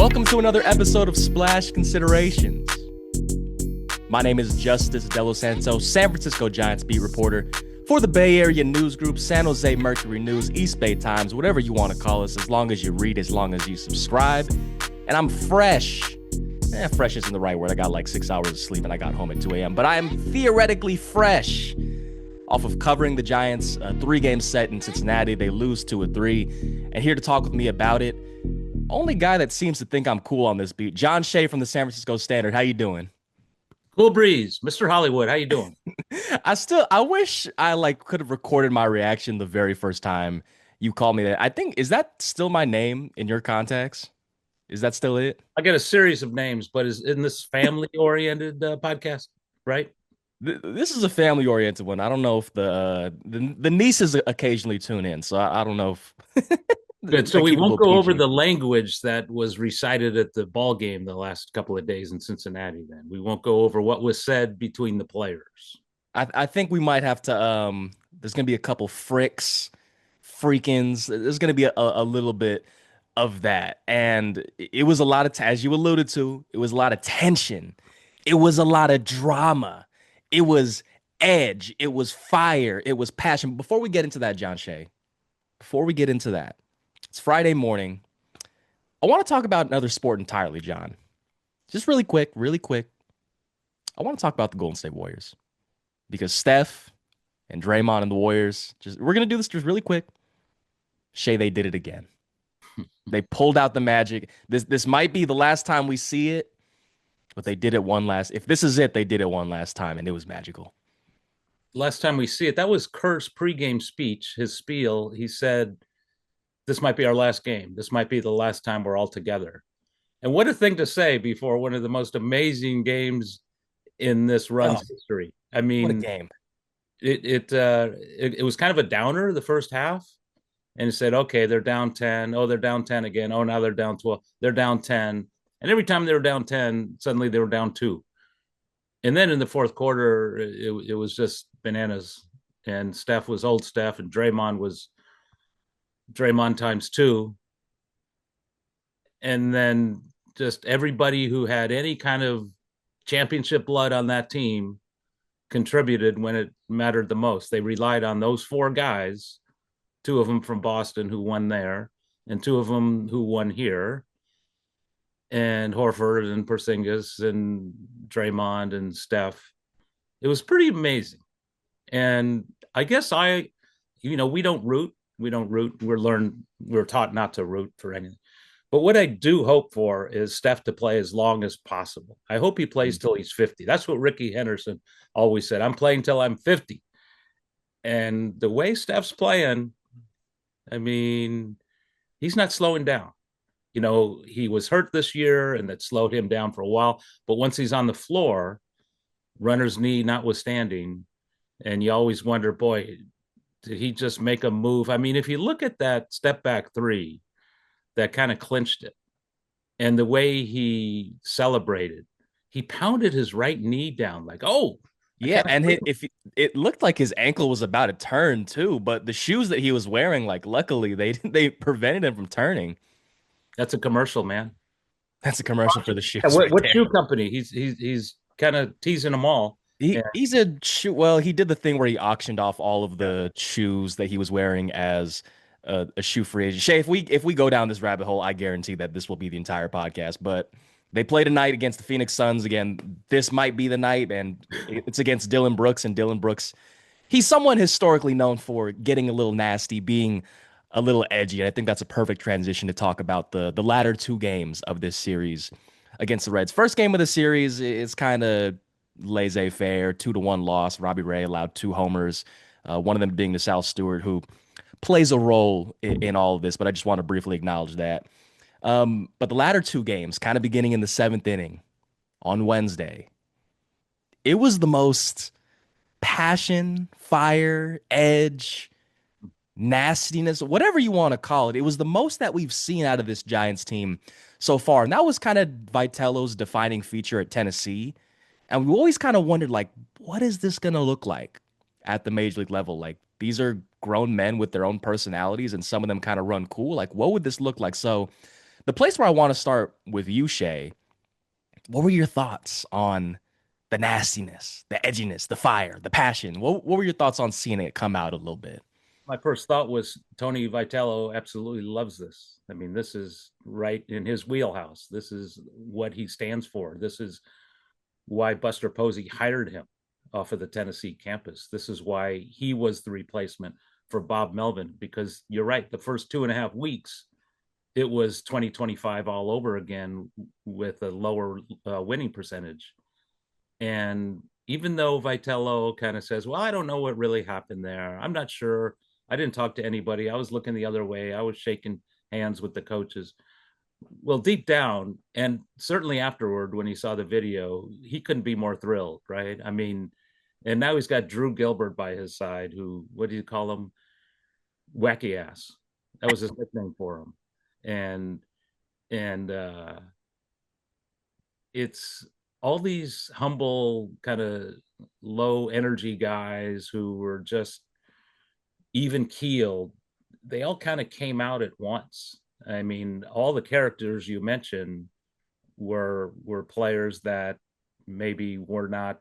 Welcome to another episode of Splash Considerations. My name is Justice De Los Santos, San Francisco Giants beat reporter for the Bay Area news group, San Jose Mercury News, East Bay Times, whatever you want to call us, as long as you read, as long as you subscribe. And I'm fresh. Fresh isn't the right word. I got like 6 hours of sleep and I got home at 2 a.m. But I am theoretically fresh off of covering the Giants' three-game set in Cincinnati. They lose 2-3. And here to talk with me about it, only guy that seems to think I'm cool on this beat, John Shea from the San Francisco Standard. How you doing? Cool breeze, Mr. Hollywood. How you doing? I wish I could have recorded my reaction the very first time you called me that. I think, is that still my name in your contacts? Is that still it? I got a series of names, but in this family-oriented podcast, right? This is a family-oriented one. I don't know if the nieces occasionally tune in, so I don't know if. Good. So we won't go over the language that was recited at the ball game the last couple of days in Cincinnati. Then we won't go over what was said between the players. I think we might have to. There's gonna be a couple freakins. There's gonna be a little bit of that, and it was a lot of, as you alluded to, it was a lot of tension. It was a lot of drama. It was edge. It was fire. It was passion. Before we get into that, John Shea, before we get into that, it's Friday morning. I want to talk about another sport entirely, John. Just really quick, really quick. I want to talk about the Golden State Warriors because Steph and Draymond and the Warriors, we're going to do this just really quick. Shea, they did it again. They pulled out the magic. This might be the last time we see it, but they did it one last. If this is it, they did it one last time, and it was magical. Last time we see it, that was Kerr's pregame speech, his spiel. He said, this might be our last game. This might be the last time we're all together. And what a thing to say before one of the most amazing games in this run's history. I mean, what a game. It was kind of a downer the first half. And it said, okay, they're down 10. Oh, they're down 10 again. Oh, now they're down 12. They're down 10. And every time they were down 10, suddenly they were down 2. And then in the fourth quarter, it was just bananas. And Steph was old Steph, and Draymond was Draymond times 2. And then just everybody who had any kind of championship blood on that team contributed when it mattered the most. They relied on those 4 guys, 2 of them from Boston who won there, and 2 of them who won here, and Horford and Porzingis and Draymond and Steph. It was pretty amazing. And I guess we don't root. We're taught not to root for anything. But what I do hope for is Steph to play as long as possible. I hope he plays till he's 50. That's what Ricky Henderson always said. I'm playing till I'm 50. And the way Steph's playing, I mean, he's not slowing down. He was hurt this year and that slowed him down for a while. But once he's on the floor, runner's knee notwithstanding, and you always wonder, boy, did he just make a move? I mean, if you look at that step back 3, that kind of clinched it, and the way he celebrated, he pounded his right knee down like, oh, yeah, and if it looked like his ankle was about to turn too, but the shoes that he was wearing, luckily they prevented him from turning. That's a commercial, man. That's a commercial for the shoes. What shoe company? He's kind of teasing them all. He's a shoe. Well, he did the thing where he auctioned off all of the shoes that he was wearing as a shoe free agent. Shay, if we go down this rabbit hole, I guarantee that this will be the entire podcast. But they play tonight against the Phoenix Suns again. This might be the night, and it's against Dillon Brooks. And Dillon Brooks, he's someone historically known for getting a little nasty, being a little edgy. And I think that's a perfect transition to talk about the latter 2 games of this series against the Reds. First game of the series is kind of laissez-faire, 2-1 loss. Robbie Ray allowed 2 homers, one of them being to Sal Stewart, who plays a role in all of this, but I just want to briefly acknowledge that. But the latter 2 games, kind of beginning in the 7th inning on Wednesday, it was the most passion, fire, edge, nastiness, whatever you want to call it. It was the most that we've seen out of this Giants team so far. And that was kind of Vitello's defining feature at Tennessee. And we always kind of wondered, what is this going to look like at the major league level? These are grown men with their own personalities, and some of them kind of run cool. What would this look like? So The place where I want to start with you, Shay, what were your thoughts on the nastiness, the edginess, the fire, the passion? What were your thoughts on seeing it come out a little bit? My first thought was Tony Vitello absolutely loves this. I mean, this is right in his wheelhouse. This is what he stands for. This is why Buster Posey hired him off of the Tennessee campus. This is why he was the replacement for Bob Melvin, because you're right. The first 2.5 weeks, it was 2025 all over again with a lower winning percentage. And even though Vitello kind of says, well, I don't know what really happened there. I'm not sure. I didn't talk to anybody. I was looking the other way. I was shaking hands with the coaches. Well, deep down, and certainly afterward, when he saw the video, he couldn't be more thrilled, right? I mean, and now he's got Drew Gilbert by his side, who, what do you call him? Wacky ass. That was his nickname for him. And, and it's all these humble, kind of low energy guys who were just even keeled. They all kind of came out at once. I mean, all the characters you mentioned were players that maybe were not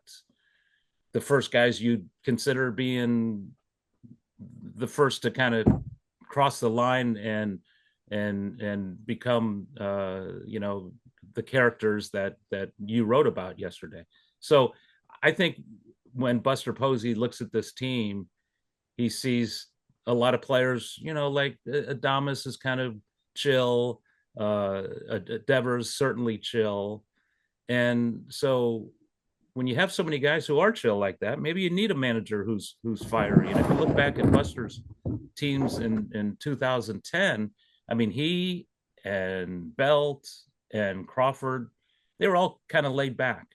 the first guys you'd consider being the first to kind of cross the line and become the characters that you wrote about yesterday. So I think when Buster Posey looks at this team, he sees a lot of players, like Adamas is kind of chill, Devers certainly chill, and so when you have so many guys who are chill like that, maybe you need a manager who's fiery. And if you look back at Buster's teams in 2010, I mean, he and Belt and Crawford, they were all kind of laid back.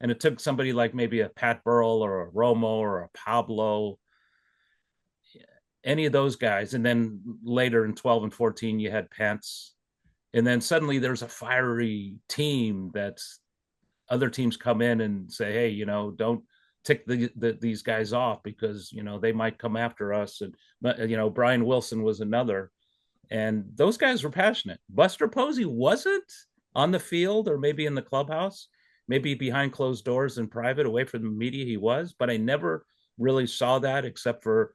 And it took somebody like maybe a Pat Burrell or a Romo or a Pablo, any of those guys. And then later in 12 and 14, you had Pence. And then suddenly there's a fiery team that's other teams come in and say, hey, don't tick these guys off because, they might come after us. And, Brian Wilson was another. And those guys were passionate. Buster Posey wasn't on the field or maybe in the clubhouse, maybe behind closed doors in private, away from the media he was, but I never really saw that except for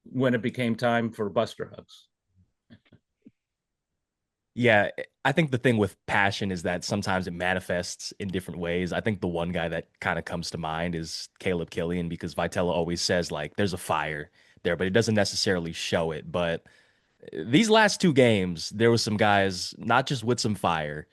when it became time for Buster hugs. Yeah, I think the thing with passion is that sometimes it manifests in different ways. I think the one guy that kind of comes to mind is Caleb Killian because Vitello always says like there's a fire there, but it doesn't necessarily show it. But these last two games, there was some guys not just with some fire,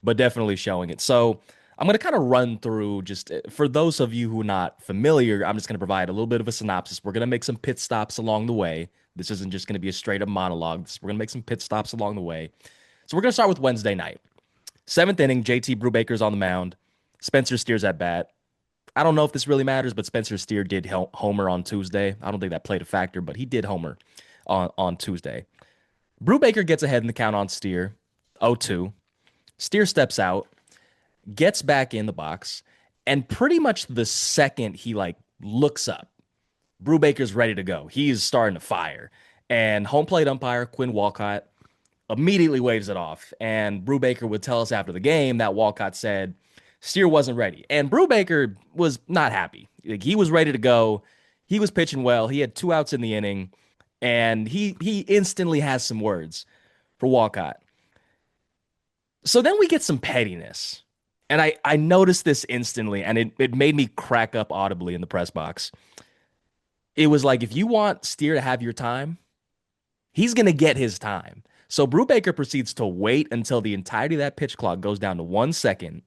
but definitely showing it. So I'm going to kind of run through just for those of you who are not familiar, I'm just going to provide a little bit of a synopsis. We're going to make some pit stops along the way. This isn't just going to be a straight up monologue. We're going to make some pit stops along the way. So we're going to start with Wednesday night. Seventh inning, JT Brubaker's on the mound. Spencer Steer's at bat. I don't know if this really matters, but Spencer Steer did homer on Tuesday. I don't think that played a factor, but he did homer on Tuesday. Brubaker gets ahead in the count on Steer, 0-2. Steer steps out, gets back in the box, and pretty much the second he looks up, Brubaker's ready to go. He's starting to fire. And home plate umpire Quinn Walcott immediately waves it off. And Brubaker would tell us after the game that Walcott said Steer wasn't ready. And Brubaker was not happy. Like, he was ready to go. He was pitching well. He had 2 outs in the inning. And he instantly has some words for Walcott. So then we get some pettiness. And I noticed this instantly, and it made me crack up audibly in the press box. It was like, if you want Steer to have your time, he's going to get his time. So Brubaker proceeds to wait until the entirety of that pitch clock goes down to 1 second,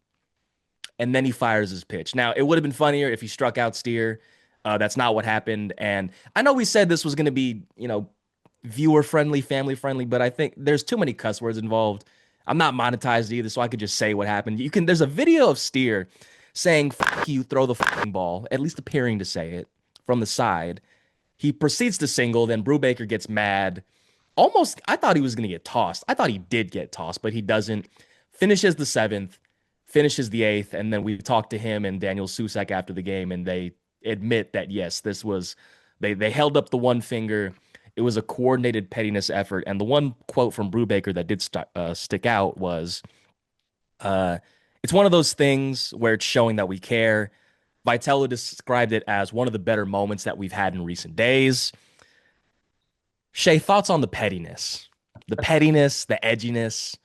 and then he fires his pitch. Now, it would have been funnier if he struck out Steer. That's not what happened. And I know we said this was going to be, viewer friendly, family friendly, but I think there's too many cuss words involved. I'm not monetized either, so I could just say what happened. There's a video of Steer saying, "Fuck you, throw the fucking ball," at least appearing to say it from the side. He proceeds to single, then Brubaker gets mad. Almost, I thought he was going to get tossed. I thought he did get tossed, but he doesn't. Finishes the seventh, finishes the eighth, and then we talked to him and Daniel Susac after the game, and they admit that, yes, this was, they held up the one finger. It was a coordinated pettiness effort. And the one quote from Brubaker that did stick out was, uh, "It's one of those things where it's showing that we care." Vitello described it as one of the better moments that we've had in recent days. Shea, thoughts on the pettiness, the edginess.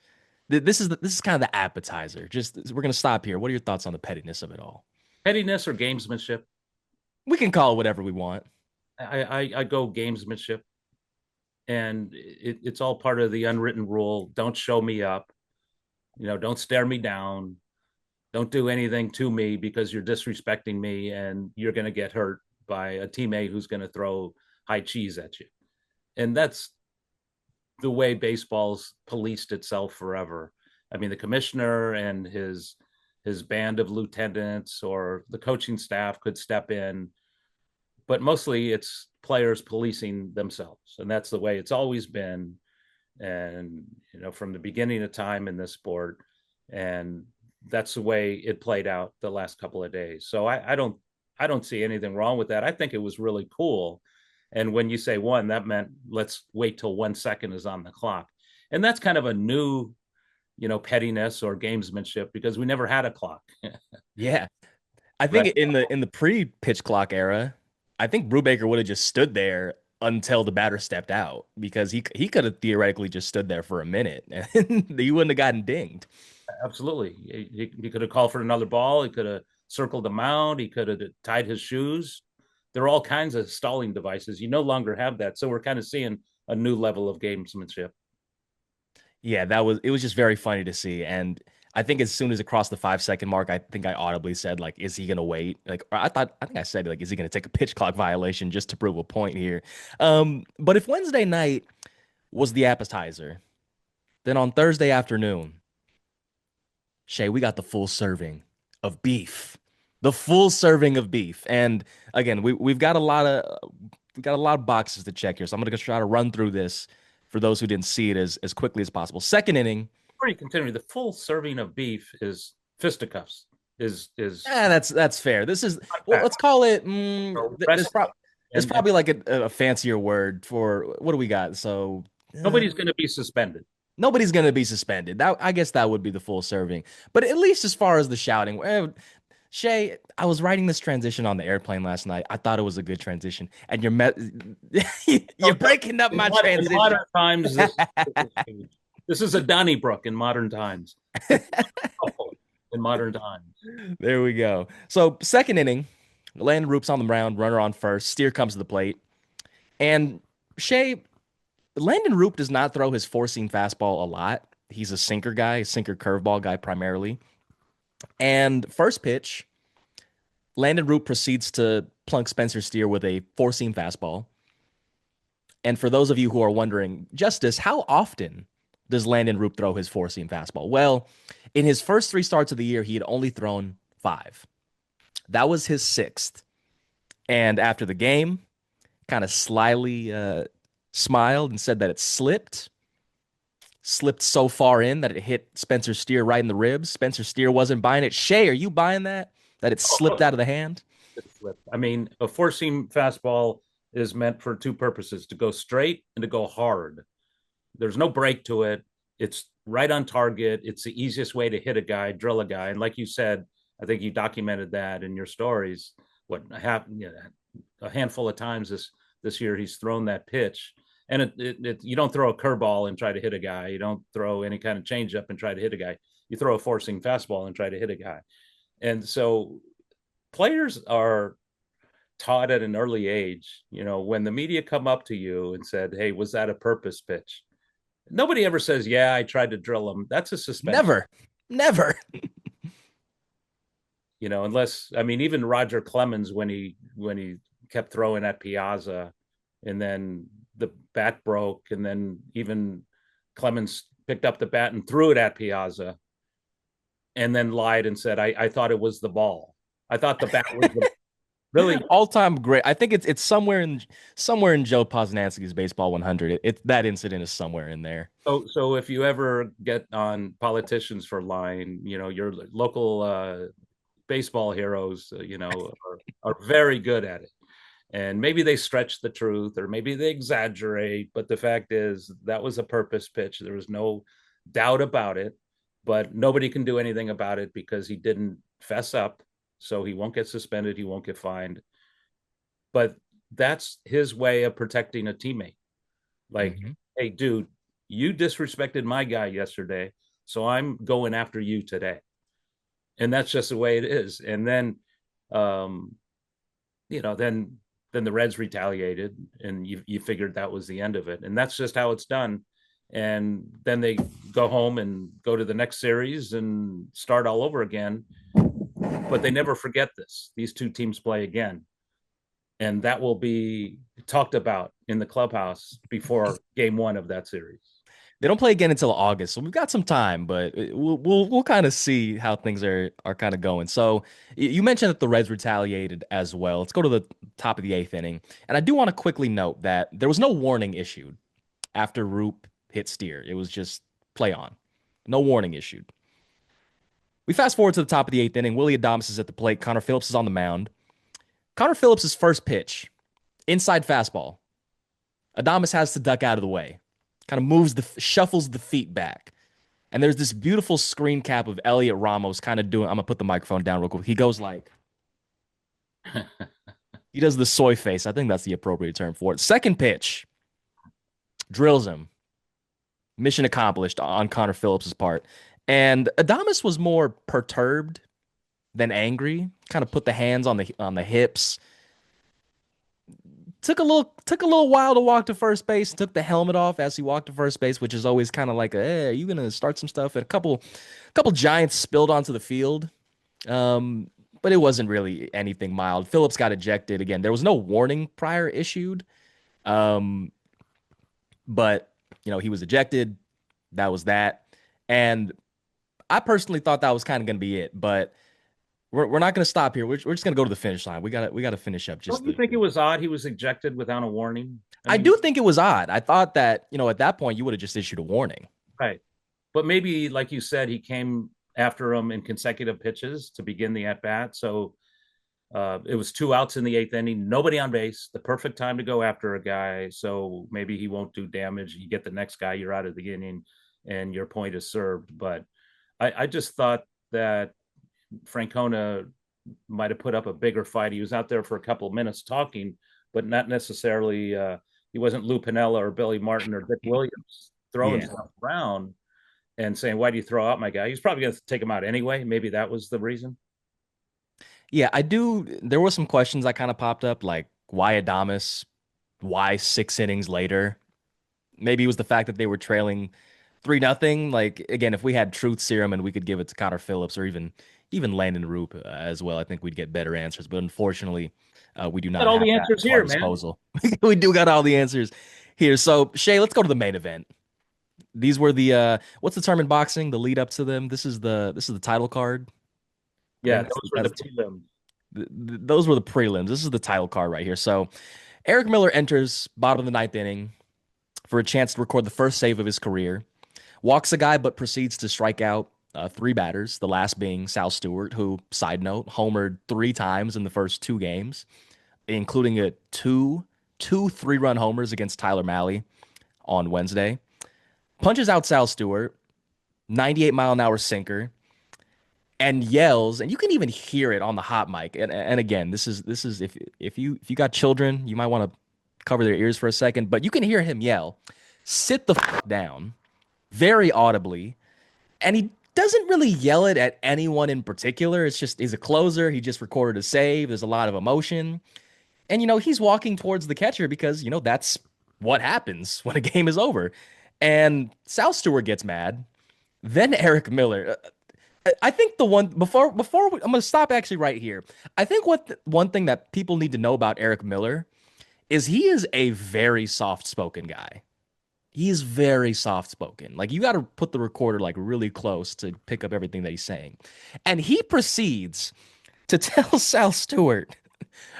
This is kind of the appetizer. Just we're gonna stop here. What are your thoughts on the pettiness of it all? Pettiness or gamesmanship? We can call it whatever we want. I go gamesmanship, and it's all part of the unwritten rule. Don't show me up. Don't stare me down. Don't do anything to me because you're disrespecting me and you're going to get hurt by a teammate who's going to throw high cheese at you. And that's the way baseball's policed itself forever. I mean, the commissioner and his band of lieutenants or the coaching staff could step in, but mostly it's players policing themselves. And that's the way it's always been. And, from the beginning of time in this sport. And that's the way it played out the last couple of days. So I don't see anything wrong with that. I think it was really cool. And when you say one, that meant let's wait till 1 second is on the clock. And that's kind of a new, pettiness or gamesmanship because we never had a clock. Yeah. I think Right. in the pre-pitch clock era, I think Brubaker would have just stood there until the batter stepped out because he could have theoretically just stood there for a minute and he wouldn't have gotten dinged. Absolutely. He could have called for another ball. He could have circled the mound. He could have tied his shoes. There are all kinds of stalling devices. You no longer have that. So we're kind of seeing a new level of gamesmanship. Yeah, it was just very funny to see. And I think as soon as it crossed the 5 second mark, I think I audibly said, like, is he gonna wait? Like, or I think I said, like, is he gonna take a pitch clock violation just to prove a point here? But if Wednesday night was the appetizer, then on Thursday afternoon, Shay, we got the full serving of beef. The full serving of beef. And again, we got a lot of boxes to check here. So I'm gonna try to run through this for those who didn't see it as quickly as possible. Second inning. Before you continue, the full serving of beef is fisticuffs. Is Yeah, that's fair. This is not well, bad. let's call it. There's And probably like a fancier word for what do we got? So nobody's going to be suspended. nobody's gonna be suspended. That I guess that would be the full serving. But at least as far as the shouting, Shay, I was writing this transition on the airplane last night. I thought it was a good transition, and you're breaking up my In transition. modern times, this is a Donnybrook in modern times. In modern times. There we go. So second inning, Landen Roupp's on the mound, runner on first. Steer comes to the plate, and Shay Landen Roupp does not throw his four seam fastball a lot. He's a sinker guy, a sinker curveball guy primarily. And first pitch, Landen Roupp proceeds to plunk Spencer Steer with a four seam fastball. And for those of you who are wondering, Justice, how often does Landen Roupp throw his four seam fastball? Well, in his first three starts of the year, he had only thrown five. That was his sixth. And after the game, kind of slyly smiled and said that it slipped so far in that it hit Spencer Steer right in the ribs. Spencer Steer wasn't buying it. Shay, are you buying that? That it slipped out of the hand? I mean, a four seam fastball is meant for two purposes: to go straight and to go hard. There's no break to it. It's right on target. It's the easiest way to hit a guy, drill a guy. And like you said, I think you documented that in your stories. What happened? A handful of times this year he's thrown that pitch, and you don't throw a curveball and try to hit a guy. You don't throw any kind of changeup and try to hit a guy. You throw a forcing fastball and try to hit a guy. And so players are taught at an early age, when the media come up to you and said, "Hey, was that a purpose pitch?" Nobody ever says, "Yeah, I tried to drill him." That's a suspension. Never. Never. Unless, I mean, even Roger Clemens, when he kept throwing at Piazza and then the bat broke, and then even Clemens picked up the bat and threw it at Piazza and then lied and said, I thought it was the ball. I thought the bat was really. All time great. I think it's somewhere in Joe Posnanski's baseball 100. That incident is somewhere in there. So if you ever get on politicians for lying, your local baseball heroes, are very good at it. And maybe they stretch the truth or maybe they exaggerate, but the fact is that was a purpose pitch. There was no doubt about it, but nobody can do anything about it because he didn't fess up. So he won't get suspended, he won't get fined. But that's his way of protecting a teammate. Like, Hmm. hey, dude, you disrespected my guy yesterday, so I'm going after you today. And that's just the way it is. And then um, you know, then the Reds retaliated, and you figured that was the end of it, and that's just how it's done. And then they go home and go to the next series and start all over again. But they never forget this. These two teams play again, and that will be talked about in the clubhouse before Game 1 of that series. They don't play again until August, so we've got some time, but we'll kind of see how things are kind of going. So you mentioned that the Reds retaliated as well. Let's go to the top of the eighth inning, and I do want to quickly note that there was no warning issued after Roupp hit Steer. It was just play on, no warning issued. We fast forward to the top of the eighth inning. Willy Adames is at the plate. Connor Phillips is on the mound. Connor Phillips' first pitch, inside fastball. Adames has to duck out of the way, kind of shuffles the feet back. And there's this beautiful screen cap of Elliot Ramos kind of doing. I'm gonna put the microphone down real quick. He goes like, he does the soy face. I think that's the appropriate term for it. Second pitch, drills him. Mission accomplished on Connor Phillips's part. And Adames was more perturbed than angry. Kind of put the hands on the hips. Took a little while to walk to first base. Took the helmet off as he walked to first base, which is always kind of like, hey, are you gonna start some stuff? And a couple Giants spilled onto the field. But it wasn't really anything mild. Phillips got ejected again. There was no warning prior issued. Um, but he was ejected. That was that. And I personally thought that was kind of going to be it, but we're not going to stop here. We're just going to go to the finish line. We got to finish up just Don't you think it was odd he was ejected without a warning? I I mean, do think it was odd. I thought that, at that point you would have just issued a warning. right. But maybe, like you said, he came after him in consecutive pitches to begin the at bat. So it was 2 outs in the eighth inning, nobody on base, the perfect time to go after a guy. So maybe he won't do damage. You get the next guy, you're out of the inning, and your point is served. But I just thought that Francona might have put up a bigger fight. He was out there for a couple of minutes talking, but not necessarily. He wasn't Lou Piniella or Billy Martin or Dick Williams throwing Yeah. stuff around and saying, "Why do you throw out my guy?" He's probably going to take him out anyway. Maybe that was the reason. Yeah, I do. There were some questions that kind of popped up, like why Adamas? Why 6 innings later? Maybe it was the fact that they were trailing 3-0. Like again, if we had truth serum and we could give it to Connor Phillips or even Landen Roupp as well, I think we'd get better answers. But unfortunately, we do Got not all have the that answers to our here, man. disposal. We do got all the answers here. So Shea, let's go to the main event. These were the what's the term in boxing? The lead up to them. This is the title card. I Yeah, think those were that the is prelims. those were the prelims. This is the title card right here. So Erik Miller enters bottom of the ninth inning for a chance to record the first save of his career. Walks a guy, but proceeds to strike out three batters, the last being Sal Stewart, who, side note, homered 3 times in the first 2 games, including two 3-run homers against Tyler Mahle on Wednesday. Punches out Sal Stewart, 98-mile-an-hour sinker, and yells, and you can even hear it on the hot mic. And again, this is if you got children, you might want to cover their ears for a second, but you can hear him yell, "Sit the down," very audibly. And he doesn't really yell it at anyone in particular. It's just he's a closer. He just recorded a save. There's a lot of emotion. And he's walking towards the catcher because, that's what happens when a game is over. And Sal Stewart gets mad. Then Erik Miller. I think the one I'm going to stop actually right here. I think one thing that people need to know about Erik Miller is he is a very soft-spoken guy. He's very soft spoken. Like you got to put the recorder like really close to pick up everything that he's saying. And he proceeds to tell Sal Stewart,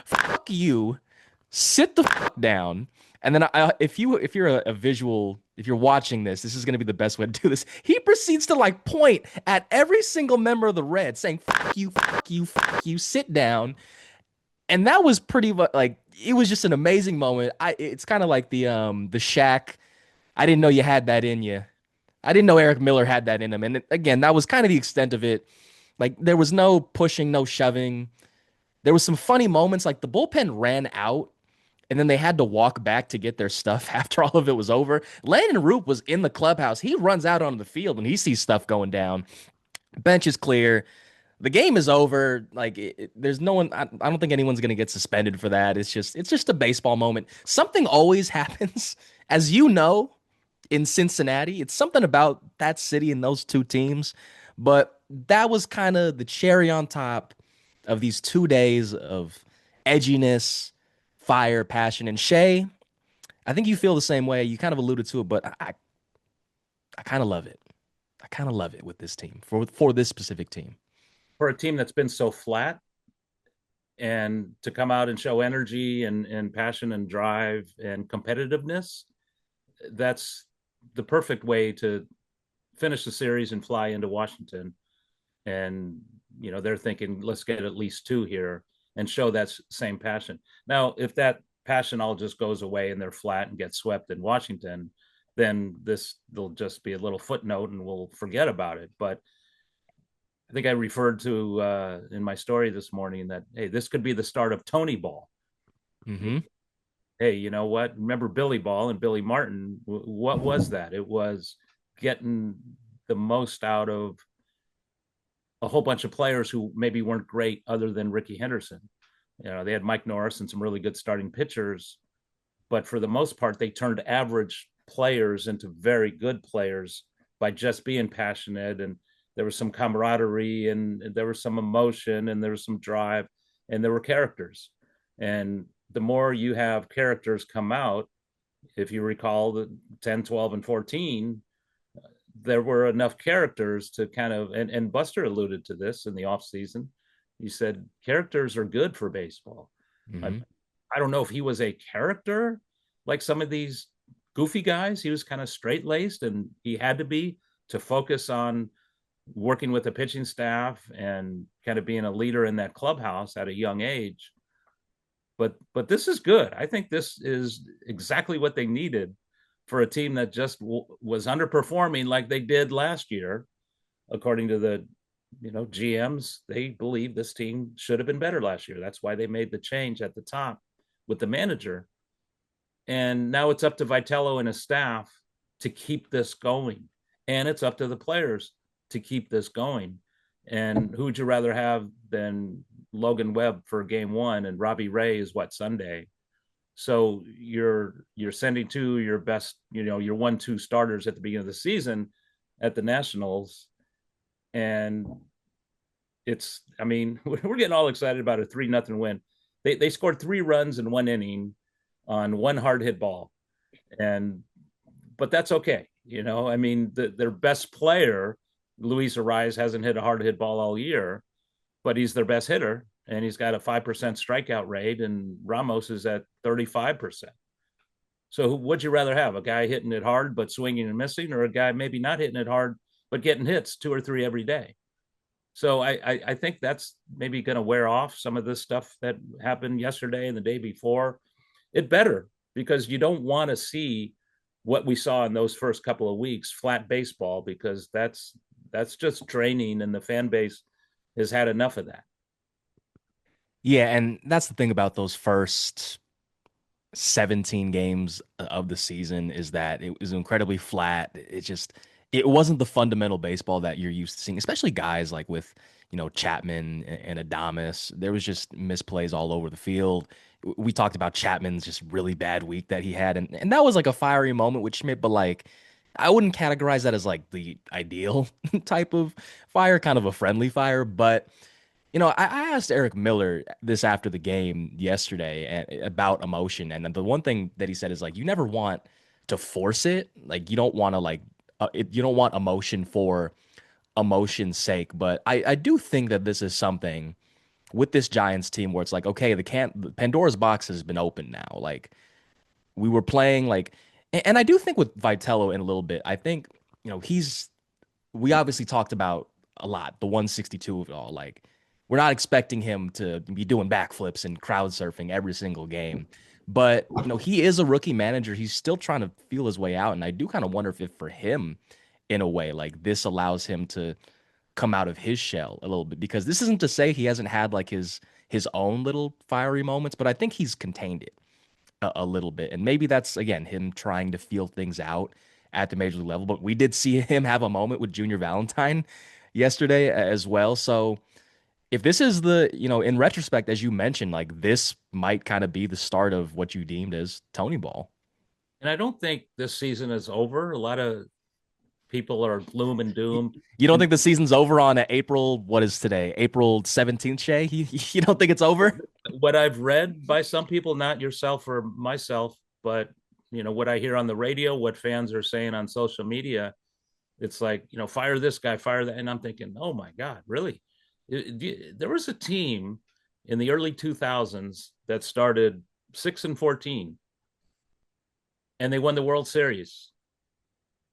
"Fuck you, sit the fuck down." And then if you're a visual, if you're watching this, this is going to be the best way to do this. He proceeds to like point at every single member of the Reds saying, "Fuck you, fuck you, fuck you, sit down." And that was pretty much like it was just an amazing moment. It's kind of like the Shaq. I didn't know you had that in you. I didn't know Eric Miller had that in him. And again, that was kind of the extent of it. Like there was no pushing, no shoving. There was some funny moments like the bullpen ran out and then they had to walk back to get their stuff after all of it was over. Landen Roupp was in the clubhouse. He runs out onto the field and he sees stuff going down. Bench is clear. The game is over. Like there's no one. I don't think anyone's gonna get suspended for that. It's just a baseball moment. Something always happens, as you know, in Cincinnati. It's something about that city and those two teams. But that was kind of the cherry on top of these 2 days of edginess, fire, passion, and Shea. I think you feel the same way. You kind of alluded to it, but I kind of love it. I kind of love it with this team for this specific team. For a team that's been so flat, and to come out and show energy and passion and drive and competitiveness, that's the perfect way to finish the series and fly into Washington. And they're thinking, let's get at least two here and show that same passion. Now, if that passion all just goes away and they're flat and get swept in Washington, then this will just be a little footnote and we'll forget about it. But I think I referred to in my story this morning that, hey, this could be the start of TonyBall. Mm-hmm. Hey, you know what? Remember Billy Ball and Billy Martin? What was that? It was getting the most out of a whole bunch of players who maybe weren't great other than Ricky Henderson. They had Mike Norris and some really good starting pitchers, but for the most part, they turned average players into very good players by just being passionate. And there was some camaraderie and there was some emotion and there was some drive and there were characters. And the more you have characters come out, if you recall the 10, 12, and 14, there were enough characters to kind of, and Buster alluded to this in the off season. He said characters are good for baseball. I, Mm-hmm. I don't know if he was a character like some of these goofy guys. He was kind of straight laced, and he had to be to focus on working with the pitching staff and kind of being a leader in that clubhouse at a young age. But this is good. I think this is exactly what they needed for a team that just was underperforming like they did last year. According to the GMs, they believe this team should have been better last year. That's why they made the change at the top with the manager. And now it's up to Vitello and his staff to keep this going. And it's up to the players to keep this going. And who would you rather have than Logan Webb for game one and Robbie Ray is what, Sunday? So you're sending two of your best, your 1-2 starters at the beginning of the season at the Nationals. And I mean, we're getting all excited about a 3-0 win. They scored 3 runs in 1 inning on one hard hit ball. But that's okay. I mean, their best player, Luis Ariz, hasn't hit a hard hit ball all year, but he's their best hitter and he's got a 5% strikeout rate, and Ramos is at 35%. So would you rather have a guy hitting it hard but swinging and missing, or a guy maybe not hitting it hard but getting hits 2 or 3 every day? So I think that's maybe going to wear off some of this stuff that happened yesterday and the day before. It better, because you don't want to see what we saw in those first couple of weeks, flat baseball, because that's just draining, and the fan base has had enough of that. Yeah, and that's the thing about those first 17 games of the season is that it was incredibly flat. It wasn't the fundamental baseball that you're used to seeing, especially guys like with, Chapman and Adames. There was just misplays all over the field. We talked about Chapman's just really bad week that he had, and that was like a fiery moment with Schmidt, but like I wouldn't categorize that as like the ideal type of fire, kind of a friendly fire, but I asked Eric Miller this after the game yesterday about emotion, and the one thing that he said is like you never want to force it. Like you don't want to you don't want emotion for emotion's sake. But I do think that this is something with this Giants team where it's like, okay, the Pandora's box has been opened now. Like we were playing like, and I do think with Vitello in a little bit, I think we obviously talked about a lot the 162 of it all, like. we're not expecting him to be doing backflips and crowd surfing every single game. But, he is a rookie manager. He's still trying to feel his way out. And I do kind of wonder if for him, in a way, like this allows him to come out of his shell a little bit, because this isn't to say he hasn't had like his own little fiery moments, but I think he's contained it a little bit. And maybe that's again him trying to feel things out at the major league level. But we did see him have a moment with Junior Valentine yesterday as well. So if this is in retrospect, as you mentioned, like this might kind of be the start of what you deemed as TonyBall. And I don't think this season is over. A lot of people are gloom and doom. You don't And think the season's over on April, what is today? April 17th, Shay? You don't think it's over? what I've read by some people, not yourself or myself, but what I hear on the radio, what fans are saying on social media, it's like, fire this guy, fire that. And I'm thinking, oh my God, really? There was a team in the early 2000s that started 6-14 and they won the World Series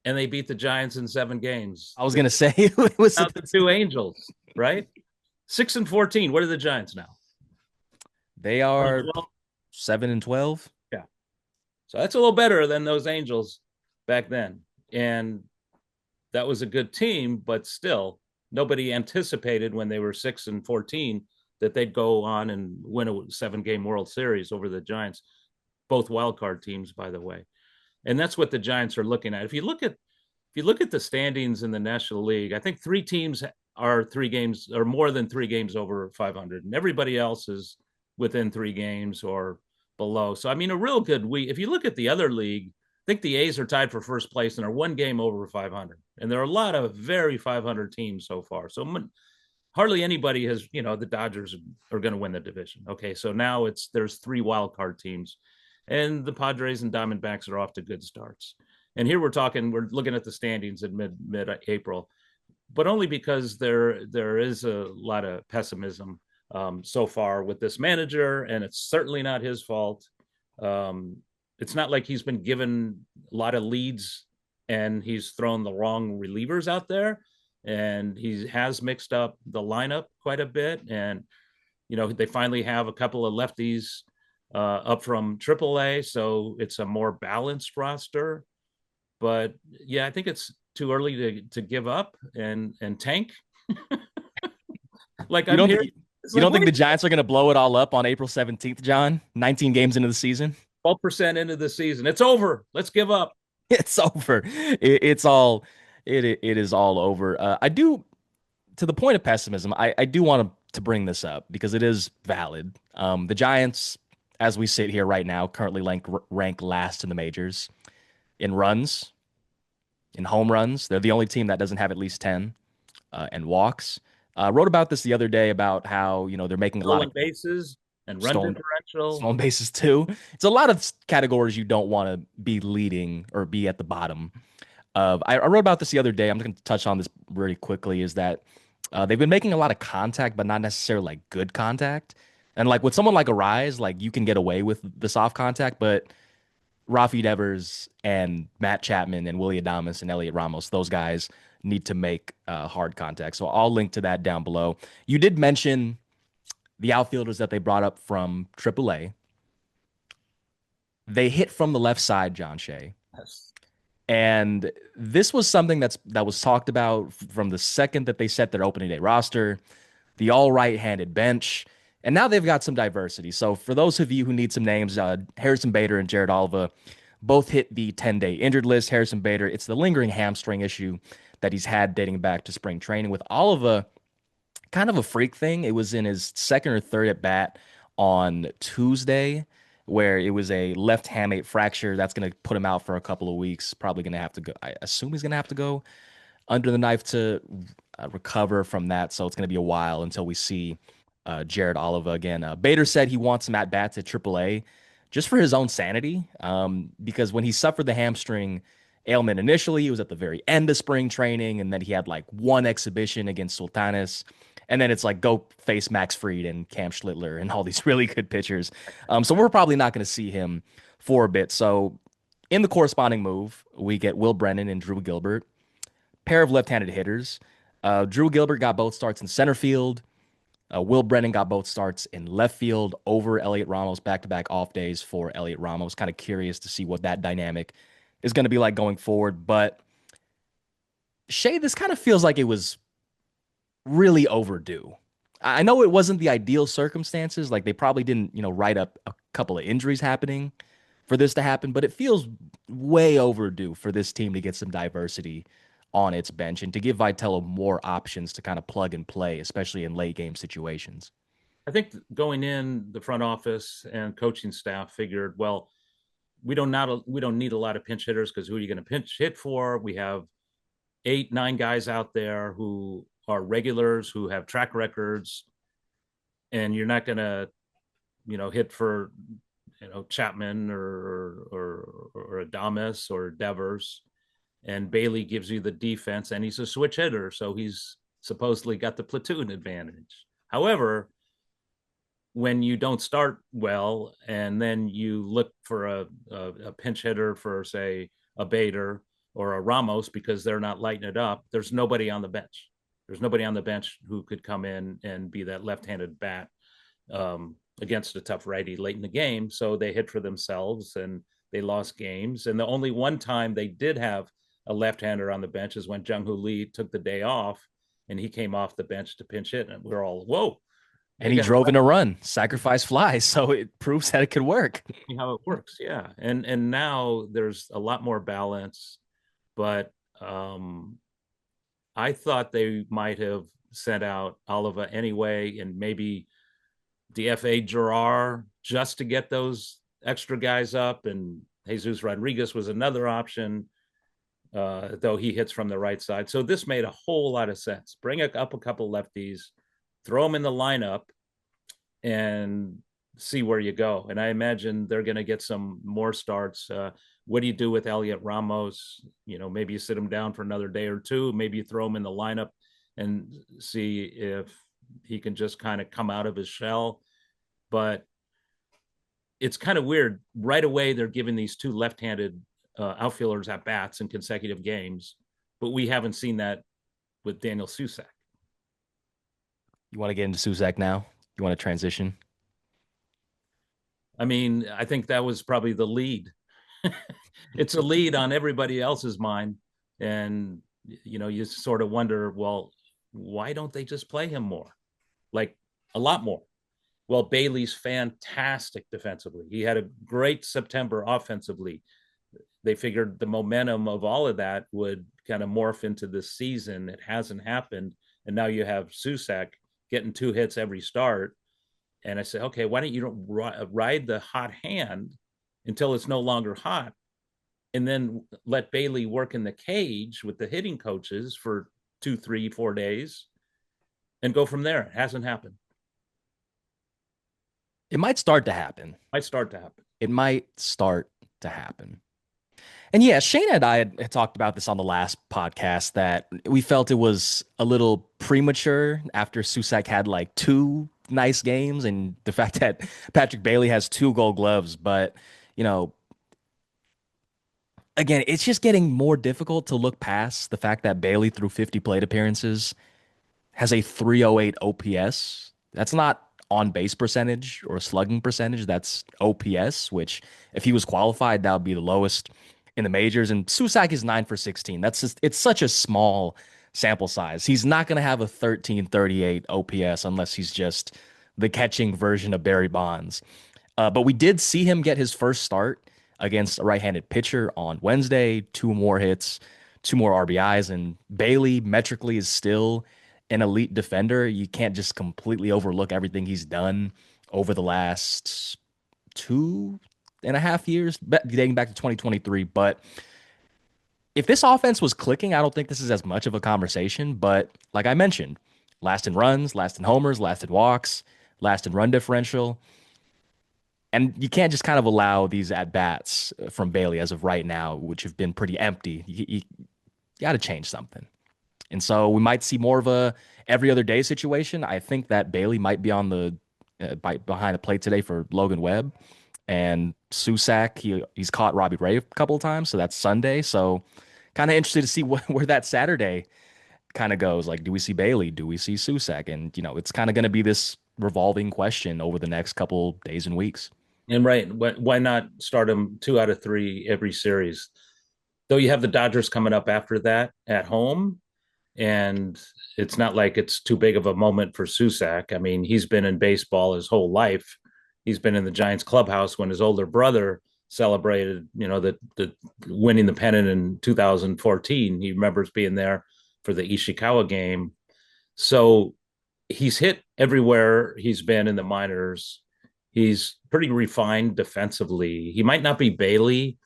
and they beat the Giants in 7 games. I was gonna say it was Out the two Angels, right? 6-14. What are the Giants now? they are 7-12. Yeah. So that's a little better than those Angels back then. And that was a good team, but still, nobody anticipated when they were 6-14 that they'd go on and win a 7-game World Series over the Giants, both wild card teams, by the way. And that's what the Giants are looking at. If you look at the standings in the National League, I think 3 teams are 3 games or more than 3 games over 500, and everybody else is within 3 games or below. So I mean, a real good week. If you look at the other league, I think the A's are tied for first place and are 1 game over 500. And there are a lot of very 500 teams so far. So hardly anybody has, the Dodgers are going to win the division. Okay, so now there's 3 wild card teams, and the Padres and Diamondbacks are off to good starts. And here we're looking at the standings in mid April, but only because there is a lot of pessimism so far with this manager, and it's certainly not his fault. It's not like he's been given a lot of leads and he's thrown the wrong relievers out there, and he has mixed up the lineup quite a bit. And they finally have a couple of lefties up from AAA, so it's a more balanced roster. But yeah, I think it's too early to give up and tank. Like You I'm don't here. think It's you like don't what think the Giants are gonna blow it all up on April 17th, John? 19 games into the season. 12% into the season. It's over. Let's give up. It's over. It's all it is all over. I do, to the point of pessimism, I do want to bring this up because it is valid. The Giants, as we sit here right now, currently rank last in the majors in runs, in home runs. They're the only team that doesn't have at least 10 and walks. Wrote about this the other day about how they're making a lot of Stolen bases and run stolen differential. stolen bases too. It's a lot of categories you don't want to be leading or be at the bottom of. I wrote about this the other day. I'm just going to touch on this really quickly. Is that they've been making a lot of contact, but not necessarily like good contact. And like with someone like Arise, like you can get away with the soft contact, but Rafi Devers and Matt Chapman and Willy Adames and Elliot Ramos, those guys need to make hard contact. So I'll link to that down below. You did mention the outfielders that they brought up from AAA. They hit from the left side, John Shea. Yes. And this was something that was talked about from the second that they set their opening day roster, the all right-handed bench. And now they've got some diversity. So for those of you who need some names, Harrison Bader and Jared Oliva both hit the 10-day injured list. Harrison Bader, it's the lingering hamstring issue that he's had dating back to spring training. With Oliva, kind of a freak thing. It was in his second or third at bat on Tuesday, where it was a left hamate fracture that's going to put him out for a couple of weeks. Probably going to have to go. I assume he's going to have to go under the knife to recover from that. So it's going to be a while until we see Jared Oliva again. Bader said he wants some at bats at AAA just for his own sanity, because when he suffered the hamstring ailment initially, he was at the very end of spring training, and then he had like one exhibition against Sultanis. And then it's like go face Max Fried and Cam Schlittler and all these really good pitchers. So we're probably not going to see him for a bit. So in the corresponding move, we get Will Brennan and Drew Gilbert, pair of left-handed hitters. Drew Gilbert got both starts in center field. Will Brennan got both starts in left field over Elliot Ramos, back-to-back off days for Elliot Ramos. Kind of curious to see what that dynamic is going to be like going forward. But Shea, this kind of feels like it was really overdue. I know it wasn't the ideal circumstances. Like they probably didn't, write up a couple of injuries happening for this to happen, but it feels way overdue for this team to get some diversity on its bench and to give Vitello more options to kind of plug and play, especially in late game situations. I think going in, the front office and coaching staff figured, well, we don't need a lot of pinch hitters because who are you going to pinch hit for? We have 8, 9 guys out there who are regulars who have track records, and you're not going to hit for Chapman or Adames or Devers, and Bailey gives you the defense, and he's a switch hitter, so he's supposedly got the platoon advantage. However, when you don't start well and then you look for a pinch hitter for, say, a Bader or a Ramos because they're not lighting it up, there's nobody on the bench. There's nobody on the bench who could come in and be that left-handed bat against a tough righty late in the game. So they hit for themselves and they lost games. And the only one time they did have a left-hander on the bench is when Jung Hoo Lee took the day off and he came off the bench to pinch hit. And we're all, whoa. And he drove in a run, sacrifice flies. So it proves that it could work. How it works. Yeah. And now there's a lot more balance, but I thought they might have sent out Oliva anyway, and maybe DFA Gerard just to get those extra guys up. And Jesus Rodriguez was another option, though he hits from the right side. So this made a whole lot of sense. Bring up a couple lefties, throw them in the lineup, and see where you go. And I imagine they're going to get some more starts. What do you do with Elliot Ramos? Maybe you sit him down for another day or two. Maybe you throw him in the lineup and see if he can just kind of come out of his shell. But it's kind of weird. Right away, they're giving these two left-handed outfielders at bats in consecutive games, but we haven't seen that with Daniel Susac. You want to get into Susac now? You want to transition? I mean, I think that was probably the lead. It's a lead on everybody else's mind. And, you sort of wonder, well, why don't they just play him more? Like a lot more. Well, Bailey's fantastic defensively. He had a great September offensively. They figured the momentum of all of that would kind of morph into this season. It hasn't happened. And now you have Susac getting 2 hits every start. And I said, okay, why don't you ride the hot hand until it's no longer hot, and then let Bailey work in the cage with the hitting coaches for 2, 3, 4 days and go from there. It hasn't happened. It might start to happen. Might start to happen. It might start to happen. And yeah, Shane and I had talked about this on the last podcast that we felt it was a little premature after Susac had like 2 nice games and the fact that Patrick Bailey has 2 gold gloves. But, again, it's just getting more difficult to look past the fact that Bailey, through 50 plate appearances, has a 308 OPS. That's not on base percentage or slugging percentage. That's OPS, which if he was qualified, that would be the lowest in the majors. And Susac is 9 for 16. It's such a small sample size. He's not going to have a 1338 OPS unless he's just the catching version of Barry Bonds. But we did see him get his first start against a right-handed pitcher on Wednesday, 2 more hits, 2 more RBIs, and Bailey metrically is still an elite defender. You can't just completely overlook everything he's done over the last 2.5 years, dating back to 2023. But if this offense was clicking, I don't think this is as much of a conversation. But like I mentioned, last in runs, last in homers, last in walks, last in run differential. And you can't just kind of allow these at-bats from Bailey as of right now, which have been pretty empty. You got to change something. And so we might see more of a every other day situation. I think that Bailey might be on the behind the plate today for Logan Webb. And Susac, he's caught Robbie Ray a couple of times, so that's Sunday. So kind of interested to see where that Saturday kind of goes. Like, do we see Bailey? Do we see Susac? And, it's kind of going to be this revolving question over the next couple days and weeks. And right, why not start them 2 out of 3 every series? Though you have the Dodgers coming up after that at home, and it's not like it's too big of a moment for Susac. I mean, he's been in baseball his whole life. He's been in the Giants clubhouse when his older brother celebrated, the winning the pennant in 2014. He remembers being there for the Ishikawa game. So he's hit everywhere he's been in the minors. He's pretty refined defensively. He might not be Bailey,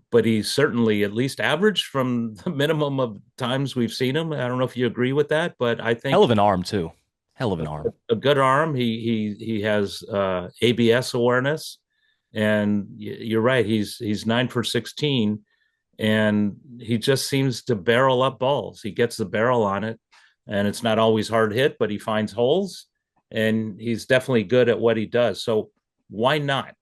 but he's certainly at least average from the minimum of times we've seen him. I don't know if you agree with that, but I Hell think of an arm, too. Hell of an arm. a good arm. He has ABS awareness, and you're right. He's 9 for 16, and he just seems to barrel up balls. He gets the barrel on it, and it's not always hard hit, but he finds holes, and he's definitely good at what he does. So why not?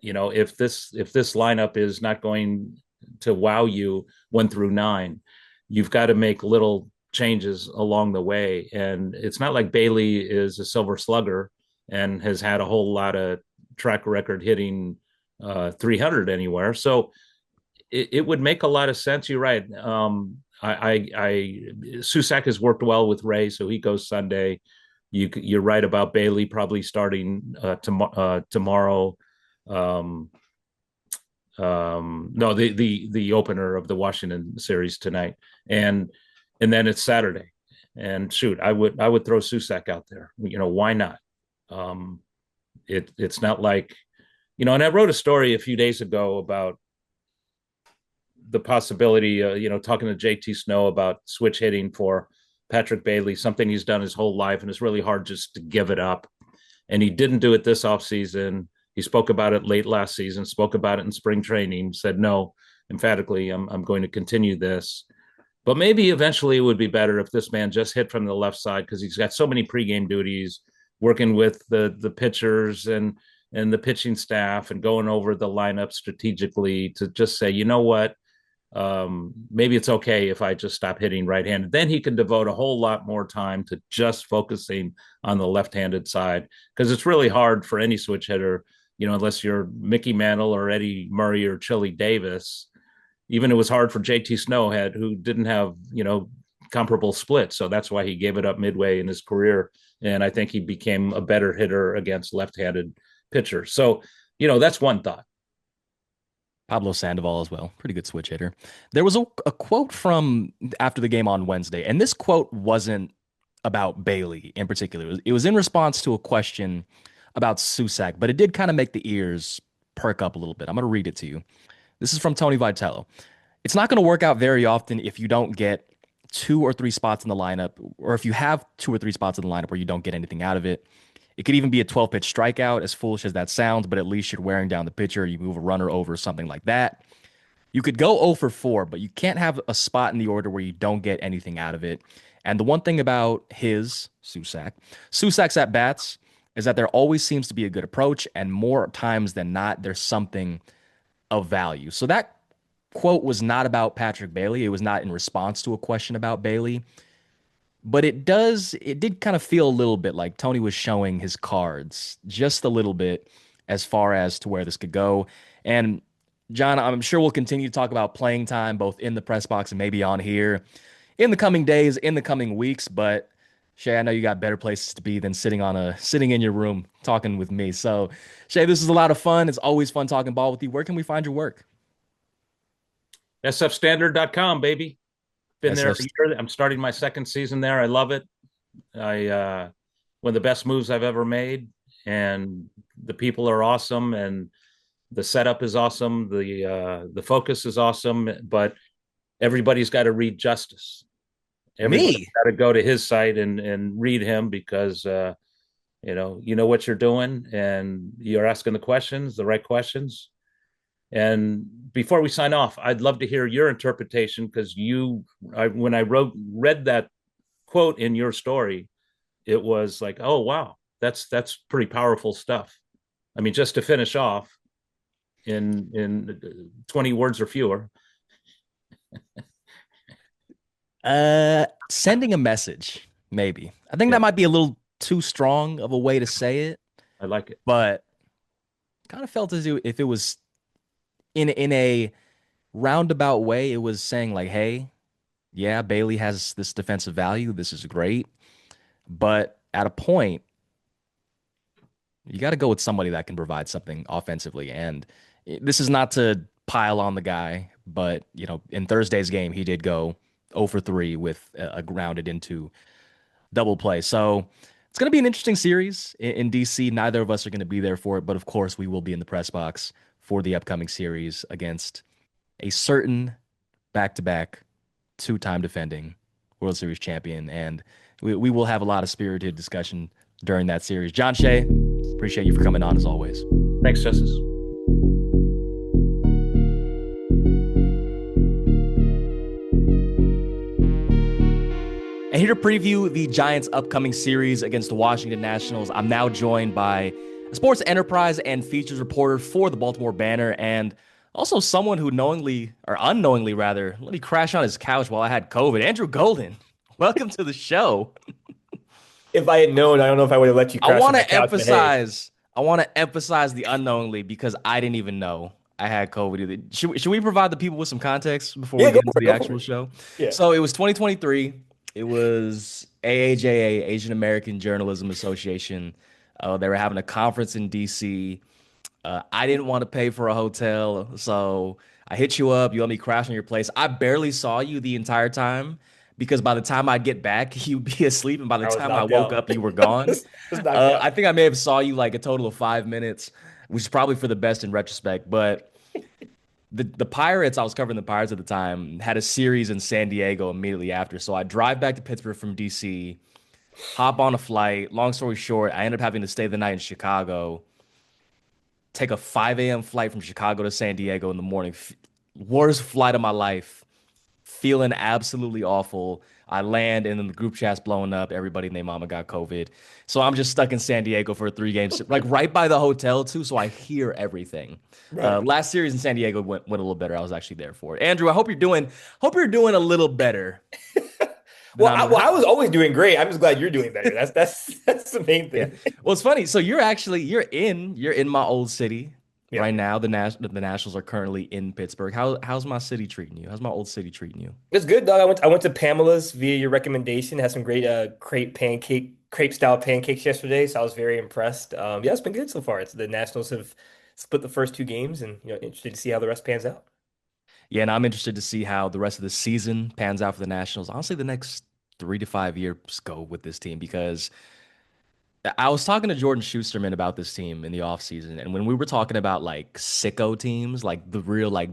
If this lineup is not going to wow you 1 through 9, you've got to make little changes along the way. And it's not like Bailey is a silver slugger and has had a whole lot of track record hitting 300 anywhere. So it would make a lot of sense. You're right. Susac has worked well with Ray, so he goes Sunday. You're right about Bailey probably starting tomorrow. um no, the opener of the Washington series tonight, and then it's Saturday. And shoot, I would throw Susac out there. Why not? um it's not like, and I wrote a story a few days ago about the possibility, talking to JT Snow about switch hitting for Patrick Bailey, something he's done his whole life, and it's really hard just to give it up. And he didn't do it this offseason. He spoke about it late last season, spoke about it in spring training, said, no, emphatically, I'm going to continue this. But maybe eventually it would be better if this man just hit from the left side, because he's got so many pregame duties, working with the pitchers and the pitching staff, and going over the lineup strategically, to just say, you know what, maybe it's okay if I just stop hitting right-handed. Then he can devote a whole lot more time to just focusing on the left-handed side, because it's really hard for any switch hitter, unless you're Mickey Mantle or Eddie Murray or Chili Davis. Even it was hard for JT Snow, who didn't have, comparable splits. So that's why he gave it up midway in his career. And I think he became a better hitter against left-handed pitchers. So, that's one thought. Pablo Sandoval as well. Pretty good switch hitter. There was a quote from after the game on Wednesday, and this quote wasn't about Bailey in particular. It was in response to a question about Susac, but it did kind of make the ears perk up a little bit. I'm going to read it to you. This is from Tony Vitello. It's not going to work out very often if you don't get 2 or 3 spots in the lineup, or if you have 2 or 3 spots in the lineup where you don't get anything out of it. It could even be a 12 pitch strikeout, as foolish as that sounds, but at least you're wearing down the pitcher. You move a runner over, something like that. You could go 0 for 4, but you can't have a spot in the order where you don't get anything out of it. And the one thing about Susac's at bats is that there always seems to be a good approach, and more times than not, there's something of value. So that quote was not about Patrick Bailey. It was not in response to a question about Bailey. But it did kind of feel a little bit like Tony was showing his cards just a little bit as far as to where this could go. And John, I'm sure we'll continue to talk about playing time both in the press box and maybe on here in the coming days, in the coming weeks. But Shea, I know you got better places to be than sitting in your room talking with me. So Shea, this is a lot of fun. It's always fun talking ball with you. Where can we find your work? sfstandard.com, baby. Been there a SF. year. I'm starting my second season there. I love it. I One of the best moves I've ever made, and the people are awesome, and the setup is awesome. The focus is awesome, but everybody's got to read Justice. Everybody's Me? got to go to his site and read him, because you know what you're doing, and you're asking the right questions. And before we sign off, I'd love to hear your interpretation, because when I read that quote in your story, it was like, oh wow, that's pretty powerful stuff. I mean, just to finish off in 20 words or fewer. Sending a message, maybe. I think that Yeah, might be a little too strong of a way to say it, I like it. but kind of felt as if it was in a roundabout way, it was saying like, hey, yeah, Bailey has this defensive value. This is great. But at a point, you got to go with somebody that can provide something offensively. And this is not to pile on the guy, but in Thursday's game, he did go 0 for 3 with a grounded into double play. So it's going to be an interesting series in DC. Neither of us are going to be there for it, but of course, we will be in the press box for the upcoming series against a certain back-to-back two-time defending World Series champion. And we will have a lot of spirited discussion during that series. John Shea, appreciate you for coming on as always. Thanks, Justice. And here to preview the Giants' upcoming series against the Washington Nationals, I'm now joined by a sports enterprise and features reporter for the Baltimore Banner, and also someone who knowingly, or unknowingly rather, let me crash on his couch while I had COVID. Andrew Golden, welcome to the show. If I had known, I don't know if I would have let you I crash on want my to couch, but hey, emphasize, I want to emphasize the unknowingly because I didn't even know I had COVID either. Should we provide the people with some context before we yeah, get into the go for actual it. show? Yeah. So it was 2023. It was AAJA, Asian American Journalism Association. They were having a conference in DC. I didn't want to pay for a hotel, so I hit you up. You let me crash on your place. I barely saw you the entire time because by the time I'd get back, you'd be asleep, and by the I was time I knocked woke out. up, you were gone. Was knocked out. I think I may have saw you like a total of 5 minutes, which is probably for the best in retrospect. But the Pirates, I was covering the Pirates at the time, had a series in San Diego immediately after. So I drive back to Pittsburgh from DC, hop on a flight. Long story short, I end up having to stay the night in Chicago, take a 5 a.m. flight from Chicago to San Diego in the morning. Worst flight of my life. Feeling absolutely awful. I land and then the group chat's blowing up. Everybody and their mama got COVID. So I'm just stuck in San Diego for 3 games, like right by the hotel too. So I hear everything. Right. Last series in San Diego went a little better. I was actually there for it. Andrew, I hope you're doing a little better than Well, I'm. I was always doing great. I'm just glad you're doing better. That's the main Yeah. thing. Well, it's funny. So you're in my old city Yeah. right now. The Nationals are currently in Pittsburgh. How's my city treating you? How's my old city treating you? It's good, dog. I went to Pamela's via your recommendation. Had some great crepe style pancakes yesterday, so I was very impressed. Yeah, it's been good so far. It's the Nationals have split the first two games, and interested to see how the rest pans out. Yeah, and I'm interested to see how the rest of the season pans out for the Nationals. Honestly, the next 3 to 5 years go with this team because I was talking to Jordan Schusterman about this team in the offseason. And when we were talking about like sicko teams, like the real, like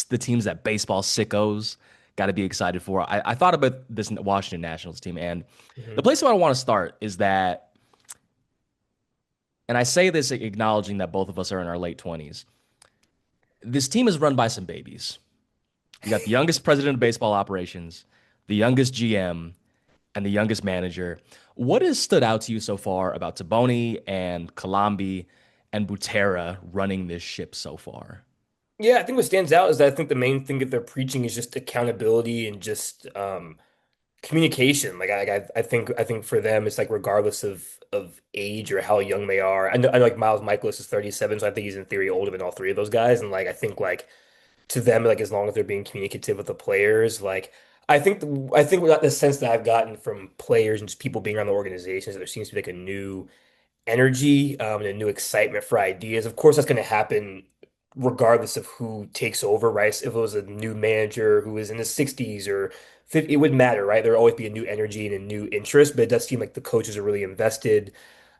the teams that baseball sickos got to be excited for, I thought about this Washington Nationals team. And the Hmm. place where I want to start is that, and I say this acknowledging that both of us are in our late 20s, this team is run by some babies. You got the youngest president of baseball operations, the youngest GM, and the youngest manager. What has stood out to you so far about Taboni and Kalambi and Butera running this ship so far? Yeah, I think what stands out is that I think the main thing that they're preaching is just accountability and just communication. Like I think for them it's like regardless of age or how young they are. I know like Miles Michaelis is 37, so I think he's in theory older than all three of those guys. And like I think like to them, like as long as they're being communicative with the players, like I think the sense that I've gotten from players and just people being around the organizations, there seems to be like a new energy and a new excitement for ideas. Of course, that's going to happen regardless of who takes over, right? If it was a new manager who was in his 60s or 50, it wouldn't matter, right? There'll always be a new energy and a new interest, but it does seem like the coaches are really invested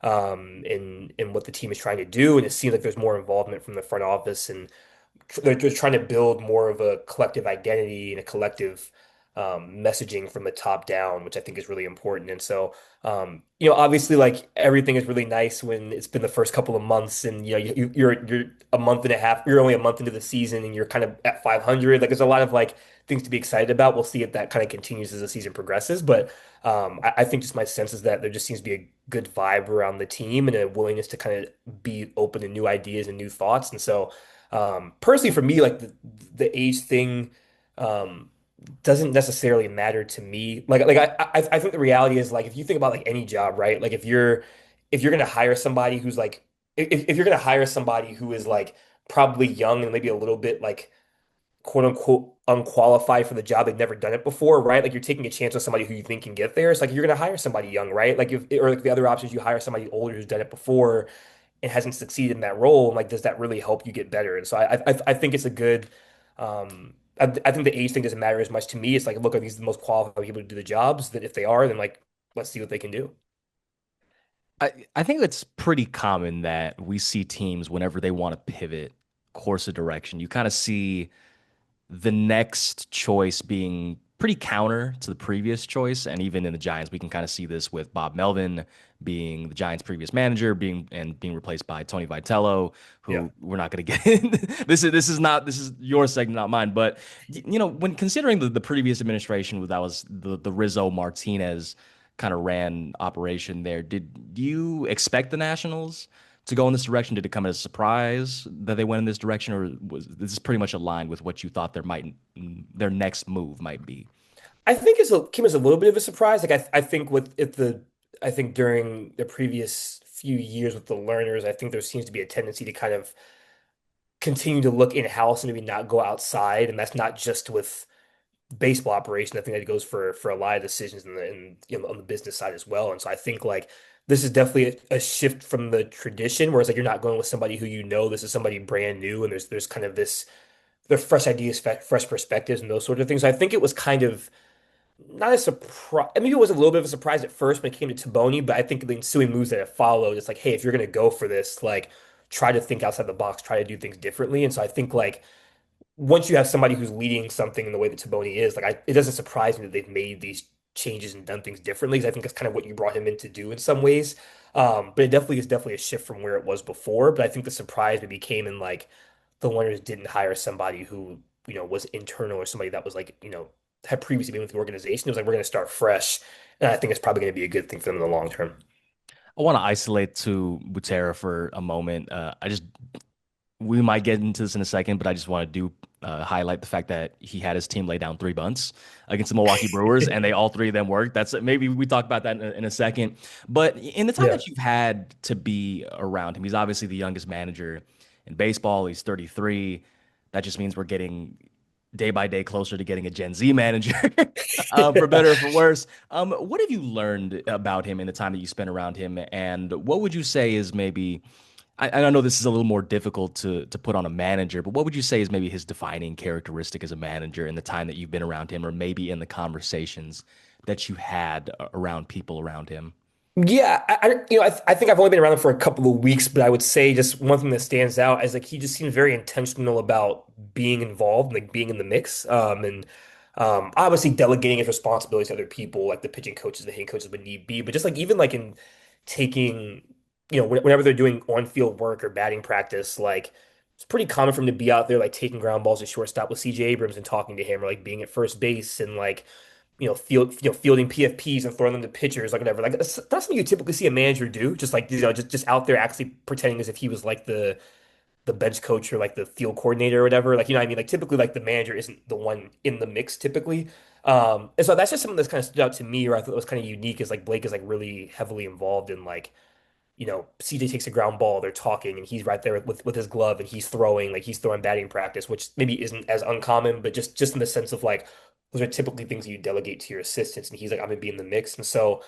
in what the team is trying to do, and it seems like there's more involvement from the front office, and they're just trying to build more of a collective identity and a collective messaging from the top down, which I think is really important. And so, obviously, like everything is really nice when it's been the first couple of months, and you're a month and a half, you're only a month into the season, and you're kind of at 500. Like there's a lot of like things to be excited about. We'll see if that kind of continues as the season progresses, but I think just my sense is that there just seems to be a good vibe around the team and a willingness to kind of be open to new ideas and new thoughts. And so, personally, for me, like the age thing. Um, doesn't necessarily matter to me. I think the reality is like if you think about like any job, right? Like if you're gonna hire somebody who's like if you're gonna hire somebody who is like probably young and maybe a little bit like quote unquote unqualified for the job, they've never done it before, right? Like you're taking a chance on somebody who you think can get there. It's like you're gonna hire somebody young, right? Like if or like the other options you hire somebody older who's done it before and hasn't succeeded in that role, and like does that really help you get better? And so I think it's a good I think the age thing doesn't matter as much to me. It's like, look, are these the most qualified people to do the jobs? That if they are, then like let's see what they can do. I think it's pretty common that we see teams whenever they want to pivot course of direction. You kind of see the next choice being pretty counter to the previous choice. And even in the Giants, we can kind of see this with Bob Melvin being the Giants' previous manager, being replaced by Tony Vitello, Yeah. who we're not going to get in. This is your segment, not mine. But you know, when considering the previous administration, that was the Rizzo Martinez kind of ran operation there. Did you expect the Nationals to go in this direction? Did it come as a surprise that they went in this direction, or was this pretty much aligned with what you thought their next move might be? I think came as a little bit of a surprise. I think with it the I think during the previous few years with the learners, I think there seems to be a tendency to kind of continue to look in-house and maybe not go outside. And that's not just with baseball operation. I think that goes for a lot of decisions you know, on the business side as well. And so I think like this is definitely a shift from the tradition where it's like you're not going with somebody who you know, this is somebody brand new and there's kind of this the fresh ideas, fresh perspectives and those sort of things. So I think it was kind of not a surprise. I mean, it was a little bit of a surprise at first when it came to Taboni, but I think the ensuing moves that have followed, it's like, hey, if you're gonna go for this, like try to think outside the box, try to do things differently. And so I think like once you have somebody who's leading something in the way that Taboni is, it doesn't surprise me that they've made these changes and done things differently. 'Cause I think that's kind of what you brought him in to do in some ways. But it definitely is definitely a shift from where it was before. But I think the surprise maybe came in like the Warriors didn't hire somebody who, you know, was internal or somebody that was like, you know, had previously been with the organization. It was like we're going to start fresh, and I think it's probably going to be a good thing for them in the long term. I want to isolate to Butera for a moment. We might get into this in a second, but I just want to highlight the fact that he had his team lay down 3 bunts against the Milwaukee Brewers, and they all three of them worked. That's maybe we talk about that in a second. But in the time Yeah. that you've had to be around him, he's obviously the youngest manager in baseball. He's 33. That just means we're getting day by day closer to getting a Gen Z manager, for better or for worse. What have you learned about him in the time that you spent around him, and what would you say is maybe I know this is a little more difficult to put on a manager, but what would you say is maybe his defining characteristic as a manager in the time that you've been around him, or maybe in the conversations that you had around people around him? Yeah, you know, I think I've only been around him for a couple of weeks, but I would say just one thing that stands out is like he just seems very intentional about being involved, like being in the mix, and obviously delegating his responsibilities to other people, like the pitching coaches, the hitting coaches would need be, but just like even like in taking, you know, whenever they're doing on-field work or batting practice, like it's pretty common for him to be out there like taking ground balls to shortstop with CJ Abrams and talking to him, or like being at first base and like fielding PFPs and throwing them to pitchers, like whatever. Like that's something you typically see a manager do. Just like, you know, just out there actually pretending as if he was like the bench coach or like the field coordinator or whatever. Like, you know what I mean? Like typically like the manager isn't the one in the mix typically. And so that's just something that's kind of stood out to me, or I thought was kind of unique is like Blake is like really heavily involved in like you know, CJ takes a ground ball, they're talking, and he's right there with his glove and he's throwing, like he's throwing batting practice, which maybe isn't as uncommon, but just in the sense of like those are typically things that you delegate to your assistants, and he's like, I'm gonna be in the mix. And so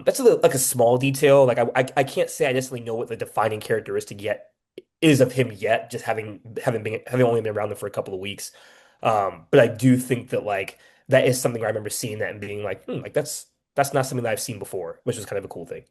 that's like a small detail. Like I can't say I necessarily know what the defining characteristic yet is of him yet, just having only been around him for a couple of weeks. But I do think that like that is something where I remember seeing that and being like, like that's not something that I've seen before, which was kind of a cool thing.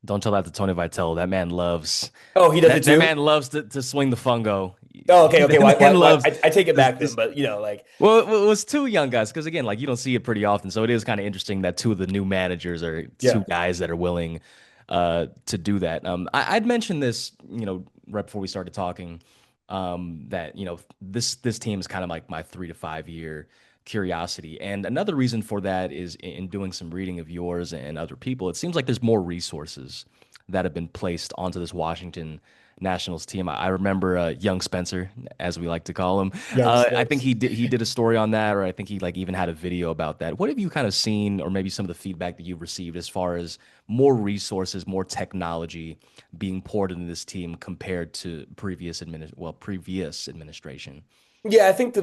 Don't tell that to Tony Vitello. Oh, he does it That too? man loves to swing the fungo. Oh, okay, okay. That man loves I take it this, back then, this but you know, like, well, it was two young guys because again, like you don't see it pretty often, so it is kind of interesting that two of the new managers are two yeah, guys that are willing to do that. I'd mentioned this, you know, right before we started talking, that you know this team is kind of like my 3 to 5 year curiosity, and another reason for that is in doing some reading of yours and other people. It seems like there's more resources that have been placed onto this Washington Nationals team. I remember young Spencer, as we like to call him. Young I think Spence. he did a story on that, or I think he like even had a video about that. What have you kind of seen, or maybe some of the feedback that you've received as far as more resources, more technology being poured into this team compared to previous administration? Yeah, I think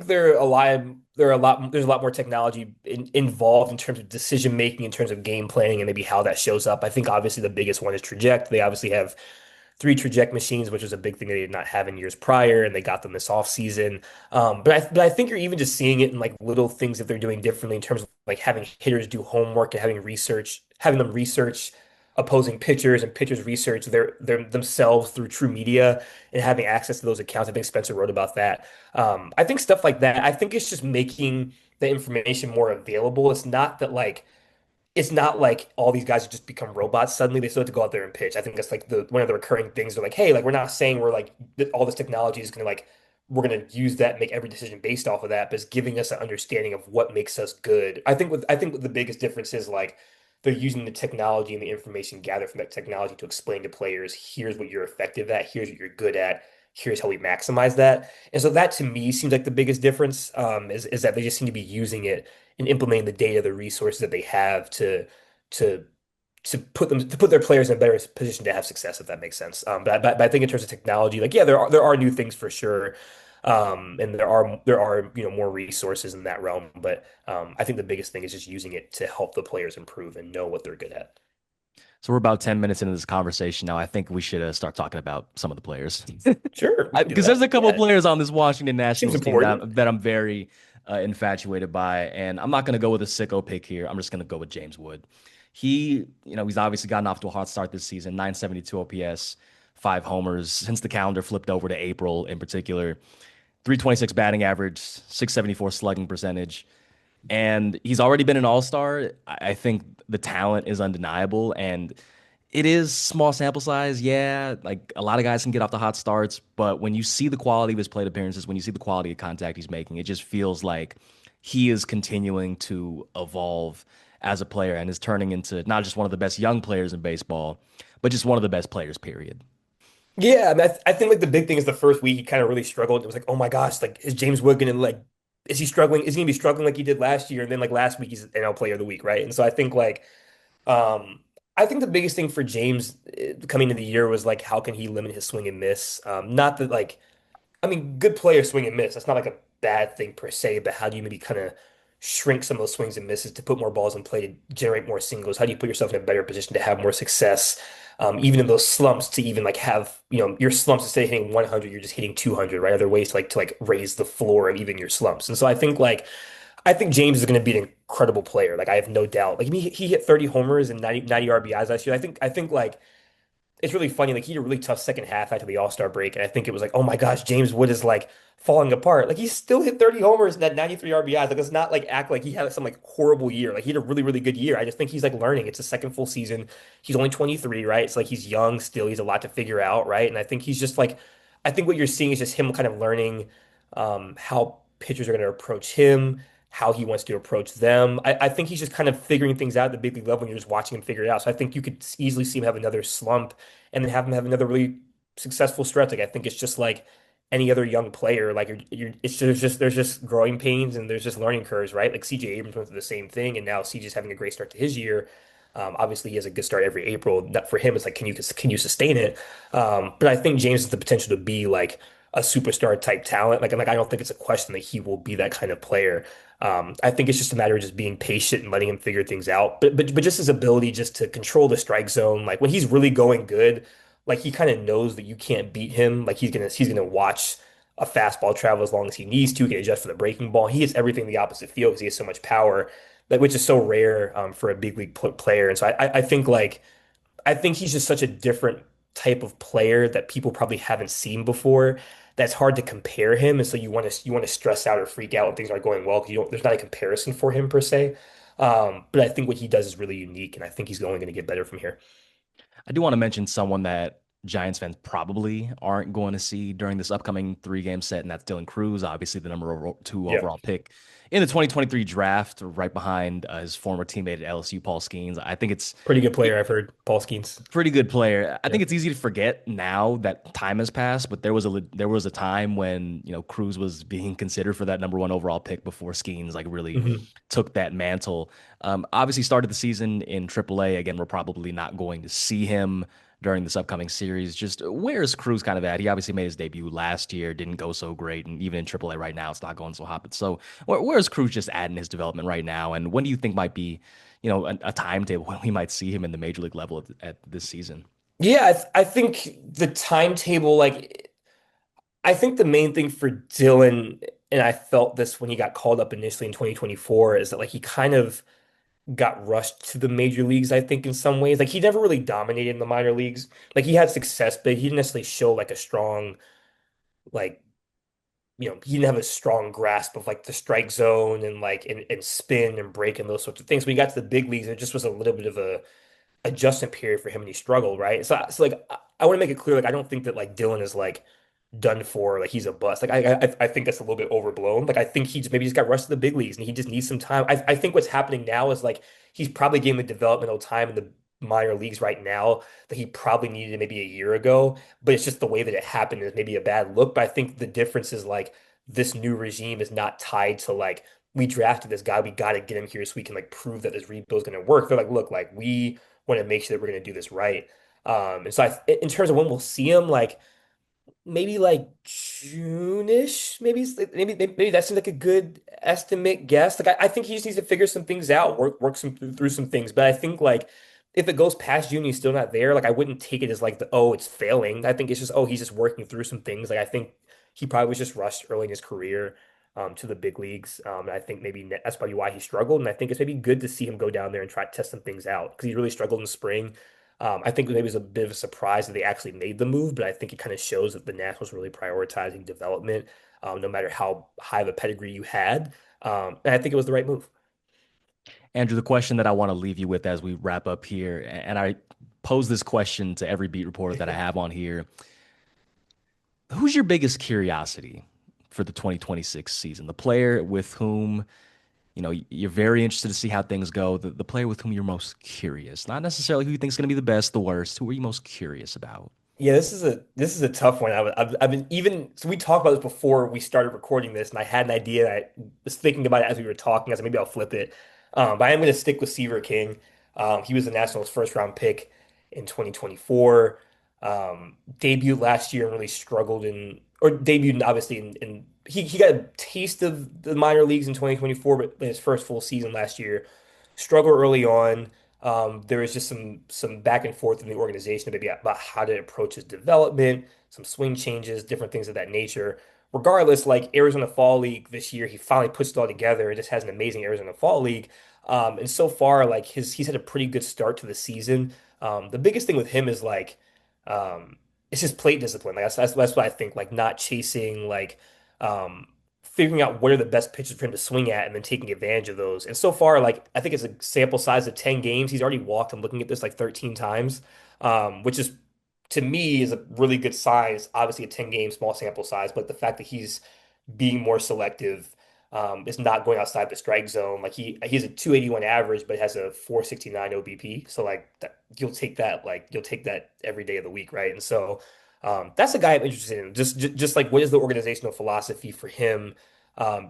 there's a lot more technology involved in terms of decision making, in terms of game planning, and maybe how that shows up. I think obviously the biggest one is Traject. They obviously have three Traject machines, which was a big thing they did not have in years prior, and they got them this offseason. But I think you're even just seeing it in like little things that they're doing differently in terms of like having hitters do homework and having them research opposing pitchers and pitchers research their themselves through true media and having access to those accounts. I think Spencer wrote about that. I think stuff like that. I think it's just making the information more available. It's not like all these guys have just become robots suddenly. They still have to go out there and pitch. I think that's like the one of the recurring things. They're like, hey, like we're not saying we're like all this technology is gonna like we're gonna use that and make every decision based off of that, but it's giving us an understanding of what makes us good. I think what the biggest difference is like they're using the technology and the information gathered from that technology to explain to players, here's what you're effective at, here's what you're good at, here's how we maximize that. And so that to me seems like the biggest difference is that they just seem to be using it and implementing the data, the resources that they have to to put their players in a better position to have success, if that makes sense. But I think in terms of technology, like yeah, there are new things for sure, and there are more resources in that realm. But I think the biggest thing is just using it to help the players improve and know what they're good at. So we're about 10 minutes into this conversation now. I think we should start talking about some of the players. Sure, we can do Because there's that. a couple of Yeah, players on this Washington seems Nationals team important. that I'm very infatuated by, and I'm not going to go with a sicko pick here. I'm just going to go with James Wood. He's obviously gotten off to a hot start this season, 972 OPS, 5 homers since the calendar flipped over to April in particular, 326 batting average, 674 slugging percentage, and he's already been an all-star. I think the talent is undeniable, and it is small sample size. Yeah, like a lot of guys can get off the hot starts, but when you see the quality of his plate appearances, when you see the quality of contact he's making, it just feels like he is continuing to evolve as a player and is turning into not just one of the best young players in baseball, but just one of the best players, period. Yeah, I mean, I think like the big thing is the first week he kind of really struggled. It was like, oh my gosh, like is James Wood gonna like is he struggling? Is he gonna be struggling like he did last year? And then like last week he's NL Player of the Week, right? And so um I think the biggest thing for James coming into the year was like how can he limit his swing and miss? Not that like I mean, good players swing and miss. That's not like a bad thing per se, but how do you maybe kind of shrink some of those swings and misses to put more balls in play to generate more singles? How do you put yourself in a better position to have more success, even in those slumps to even like have, your slumps instead of hitting 100, you're just hitting 200, right? Other ways to like raise the floor of even your slumps. And so I think James is going to be an incredible player. Like I have no doubt. Like he hit 30 homers and 90 RBIs last year. I think like it's really funny. Like he had a really tough second half after the All-Star break, and I think it was like, oh my gosh, James Wood is like falling apart. Like he still hit 30 homers and had 93 RBIs. Like it's not like act like he had some like horrible year. Like he had a really, really good year. I just think he's like learning. It's a second full season. He's only 23, right? It's like he's young still. He's a lot to figure out, right? And I think he's just like, I think what you're seeing is just him kind of learning how pitchers are going to approach him, how he wants to approach them. I think he's just kind of figuring things out at the big league level when you're just watching him figure it out. So I think you could easily see him have another slump and then have him have another really successful stretch. Like I think it's just like any other young player. Like it's there's just growing pains and there's just learning curves, right? Like CJ Abrams went through the same thing, and now CJ's having a great start to his year. Obviously, he has a good start every April. That for him, it's like, can you sustain it? But I think James has the potential to be like a superstar type talent. Like I don't think it's a question that he will be that kind of player. I think it's just a matter of just being patient and letting him figure things out. But just his ability just to control the strike zone, like when he's really going good, like he kind of knows that you can't beat him. Like he's gonna watch a fastball travel as long as he needs to, can adjust for the breaking ball. He hits everything in the opposite field because he has so much power, like which is so rare for a big league player. And so I think like I think he's just such a different type of player that people probably haven't seen before. That's hard to compare him, and so you want to stress out or freak out when things aren't going well because you don't. There's not a comparison for him per se. But I think what he does is really unique, and I think he's only going to get better from here. I do want to mention someone that Giants fans probably aren't going to see during this upcoming 3 game set, and that's Dylan Cruz, obviously the number 2 Yeah, overall pick in the 2023 draft, right behind his former teammate at LSU, Paul Skeens. I think it's pretty good player, I've heard. Paul Skeens. pretty good player. I Yeah. think it's easy to forget now that time has passed, but there was a time when Cruz was being considered for that number 1 overall pick before Skeens like really Mhm. took that mantle. Obviously started the season in AAA. Again, we're probably not going to see him during this upcoming series. Just where is Cruz kind of at? He obviously made his debut last year, didn't go so great, and even in AAA right now, it's not going so hot. But so where is Cruz just at in his development right now, and when do you think might be a timetable when we might see him in the major league level at this season? Yeah, I think the timetable, like, I think the main thing for Dylan, and I felt this when he got called up initially in 2024, is that like he kind of got rushed to the major leagues, I think, in some ways. Like he never really dominated in the minor leagues. Like he had success, but he didn't necessarily show like a strong, like, he didn't have a strong grasp of like the strike zone and like and spin and break and those sorts of things. When he got to the big leagues, it just was a little bit of a adjustment period for him and he struggled, right? So like I want to make it clear, like I don't think that like Dylan is like done for, like he's a bust. Like I think that's a little bit overblown. Like I think he just maybe just got rushed to the big leagues and he just needs some time. I think what's happening now is like he's probably getting the developmental time in the minor leagues right now that he probably needed maybe a year ago. But it's just the way that it happened is maybe a bad look. But I think the difference is like this new regime is not tied to like we drafted this guy, we got to get him here so we can like prove that this rebuild is going to work. They're like, look, like we want to make sure that we're going to do this right. And so in terms of when we'll see him, like maybe like June-ish, maybe that seems like a good estimate guess. Like I think he just needs to figure some things out, work through some things. But I think like if it goes past June, he's still not there. Like I wouldn't take it as like the oh, it's failing. I think it's just oh, he's just working through some things. Like I think he probably was just rushed early in his career to the big leagues. And I think maybe that's probably why he struggled. And I think it's maybe good to see him go down there and try to test some things out because he really struggled in the spring. I think maybe it was a bit of a surprise that they actually made the move, but I think it kind of shows that the Nationals really prioritizing development, no matter how high of a pedigree you had. And I think it was the right move. Andrew, the question that I want to leave you with as we wrap up here, and I pose this question to every beat reporter that I have on here. Who's your biggest curiosity for the 2026 season? The player with whom, you're very interested to see how things go, the player with whom you're most curious, not necessarily who you think is going to be the best, the worst. Who are you most curious about? Yeah, this is a tough one. I've been even so we talked about this before we started recording this, and I had an idea. I was thinking about it as we were talking. I said maybe I'll flip it, but I am going to stick with Seaver King. He was the Nationals' first round pick in 2024. Debuted last year and really struggled or debuted obviously he got a taste of the minor leagues in 2024, but in his first full season last year, struggled early on. There was just some back and forth in the organization maybe about how to approach his development, some swing changes, different things of that nature. Regardless, like Arizona Fall League this year, he finally puts it all together and just has an amazing Arizona Fall League. And so far, like he's had a pretty good start to the season. The biggest thing with him is like it's just plate discipline. Like that's what I think. Like not chasing, like um, figuring out what are the best pitches for him to swing at, and then taking advantage of those. And so far, like I think it's a sample size of 10 games. He's already walked. I'm looking at this like 13 times, which is to me is a really good size. Obviously, a 10 game small sample size, but the fact that he's being more selective. Is not going outside the strike zone. Like he has a 281 average, but has a 469 OBP. So like that, you'll take that every day of the week, right? And so that's a guy I'm interested in. Just like what is the organizational philosophy for him?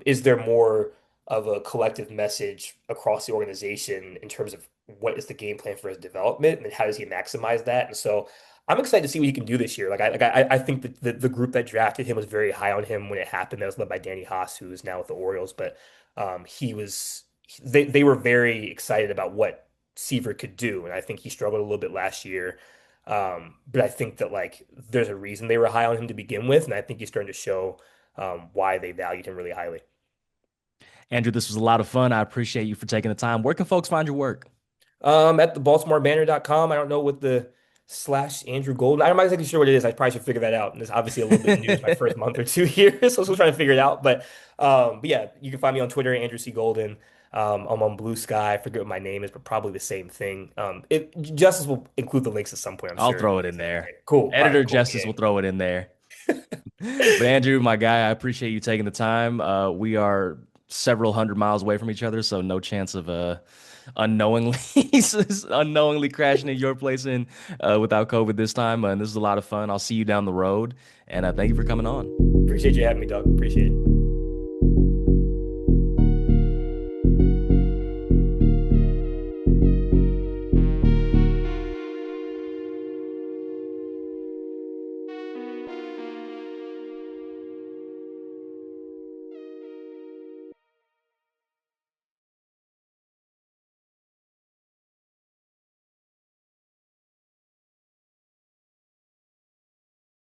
Is there more of a collective message across the organization in terms of what is the game plan for his development and how does he maximize that? And so I'm excited to see what he can do this year. I think that the group that drafted him was very high on him when it happened. That was led by Danny Haas, who is now with the Orioles. But he was they were very excited about what Seaver could do, and I think he struggled a little bit last year. But I think that like there's a reason they were high on him to begin with, and I think he's starting to show why they valued him really highly. Andrew, this was a lot of fun. I appreciate you for taking the time. Where can folks find your work? At the BaltimoreBanner.com. I don't know what the slash Andrew Golden. I'm not exactly sure what it is. I probably should figure that out. And it's obviously a little bit new. It's my first month or two here, so I'm still trying to figure it out. But yeah, you can find me on Twitter, Andrew C. Golden. I'm on Blue Sky. I forget what my name is, but probably the same thing. Justice will include the links at some point, I'm I'll sure. throw it in there. Okay, cool. All right, Editor cool. Justice Yeah. will throw it in there. But Andrew, my guy, I appreciate you taking the time. We are several hundred miles away from each other, so no chance of unknowingly unknowingly crashing in your place in without COVID this time. And this is a lot of fun. I'll see you down the road, and thank you for coming on. Appreciate you having me, Doug. Appreciate it.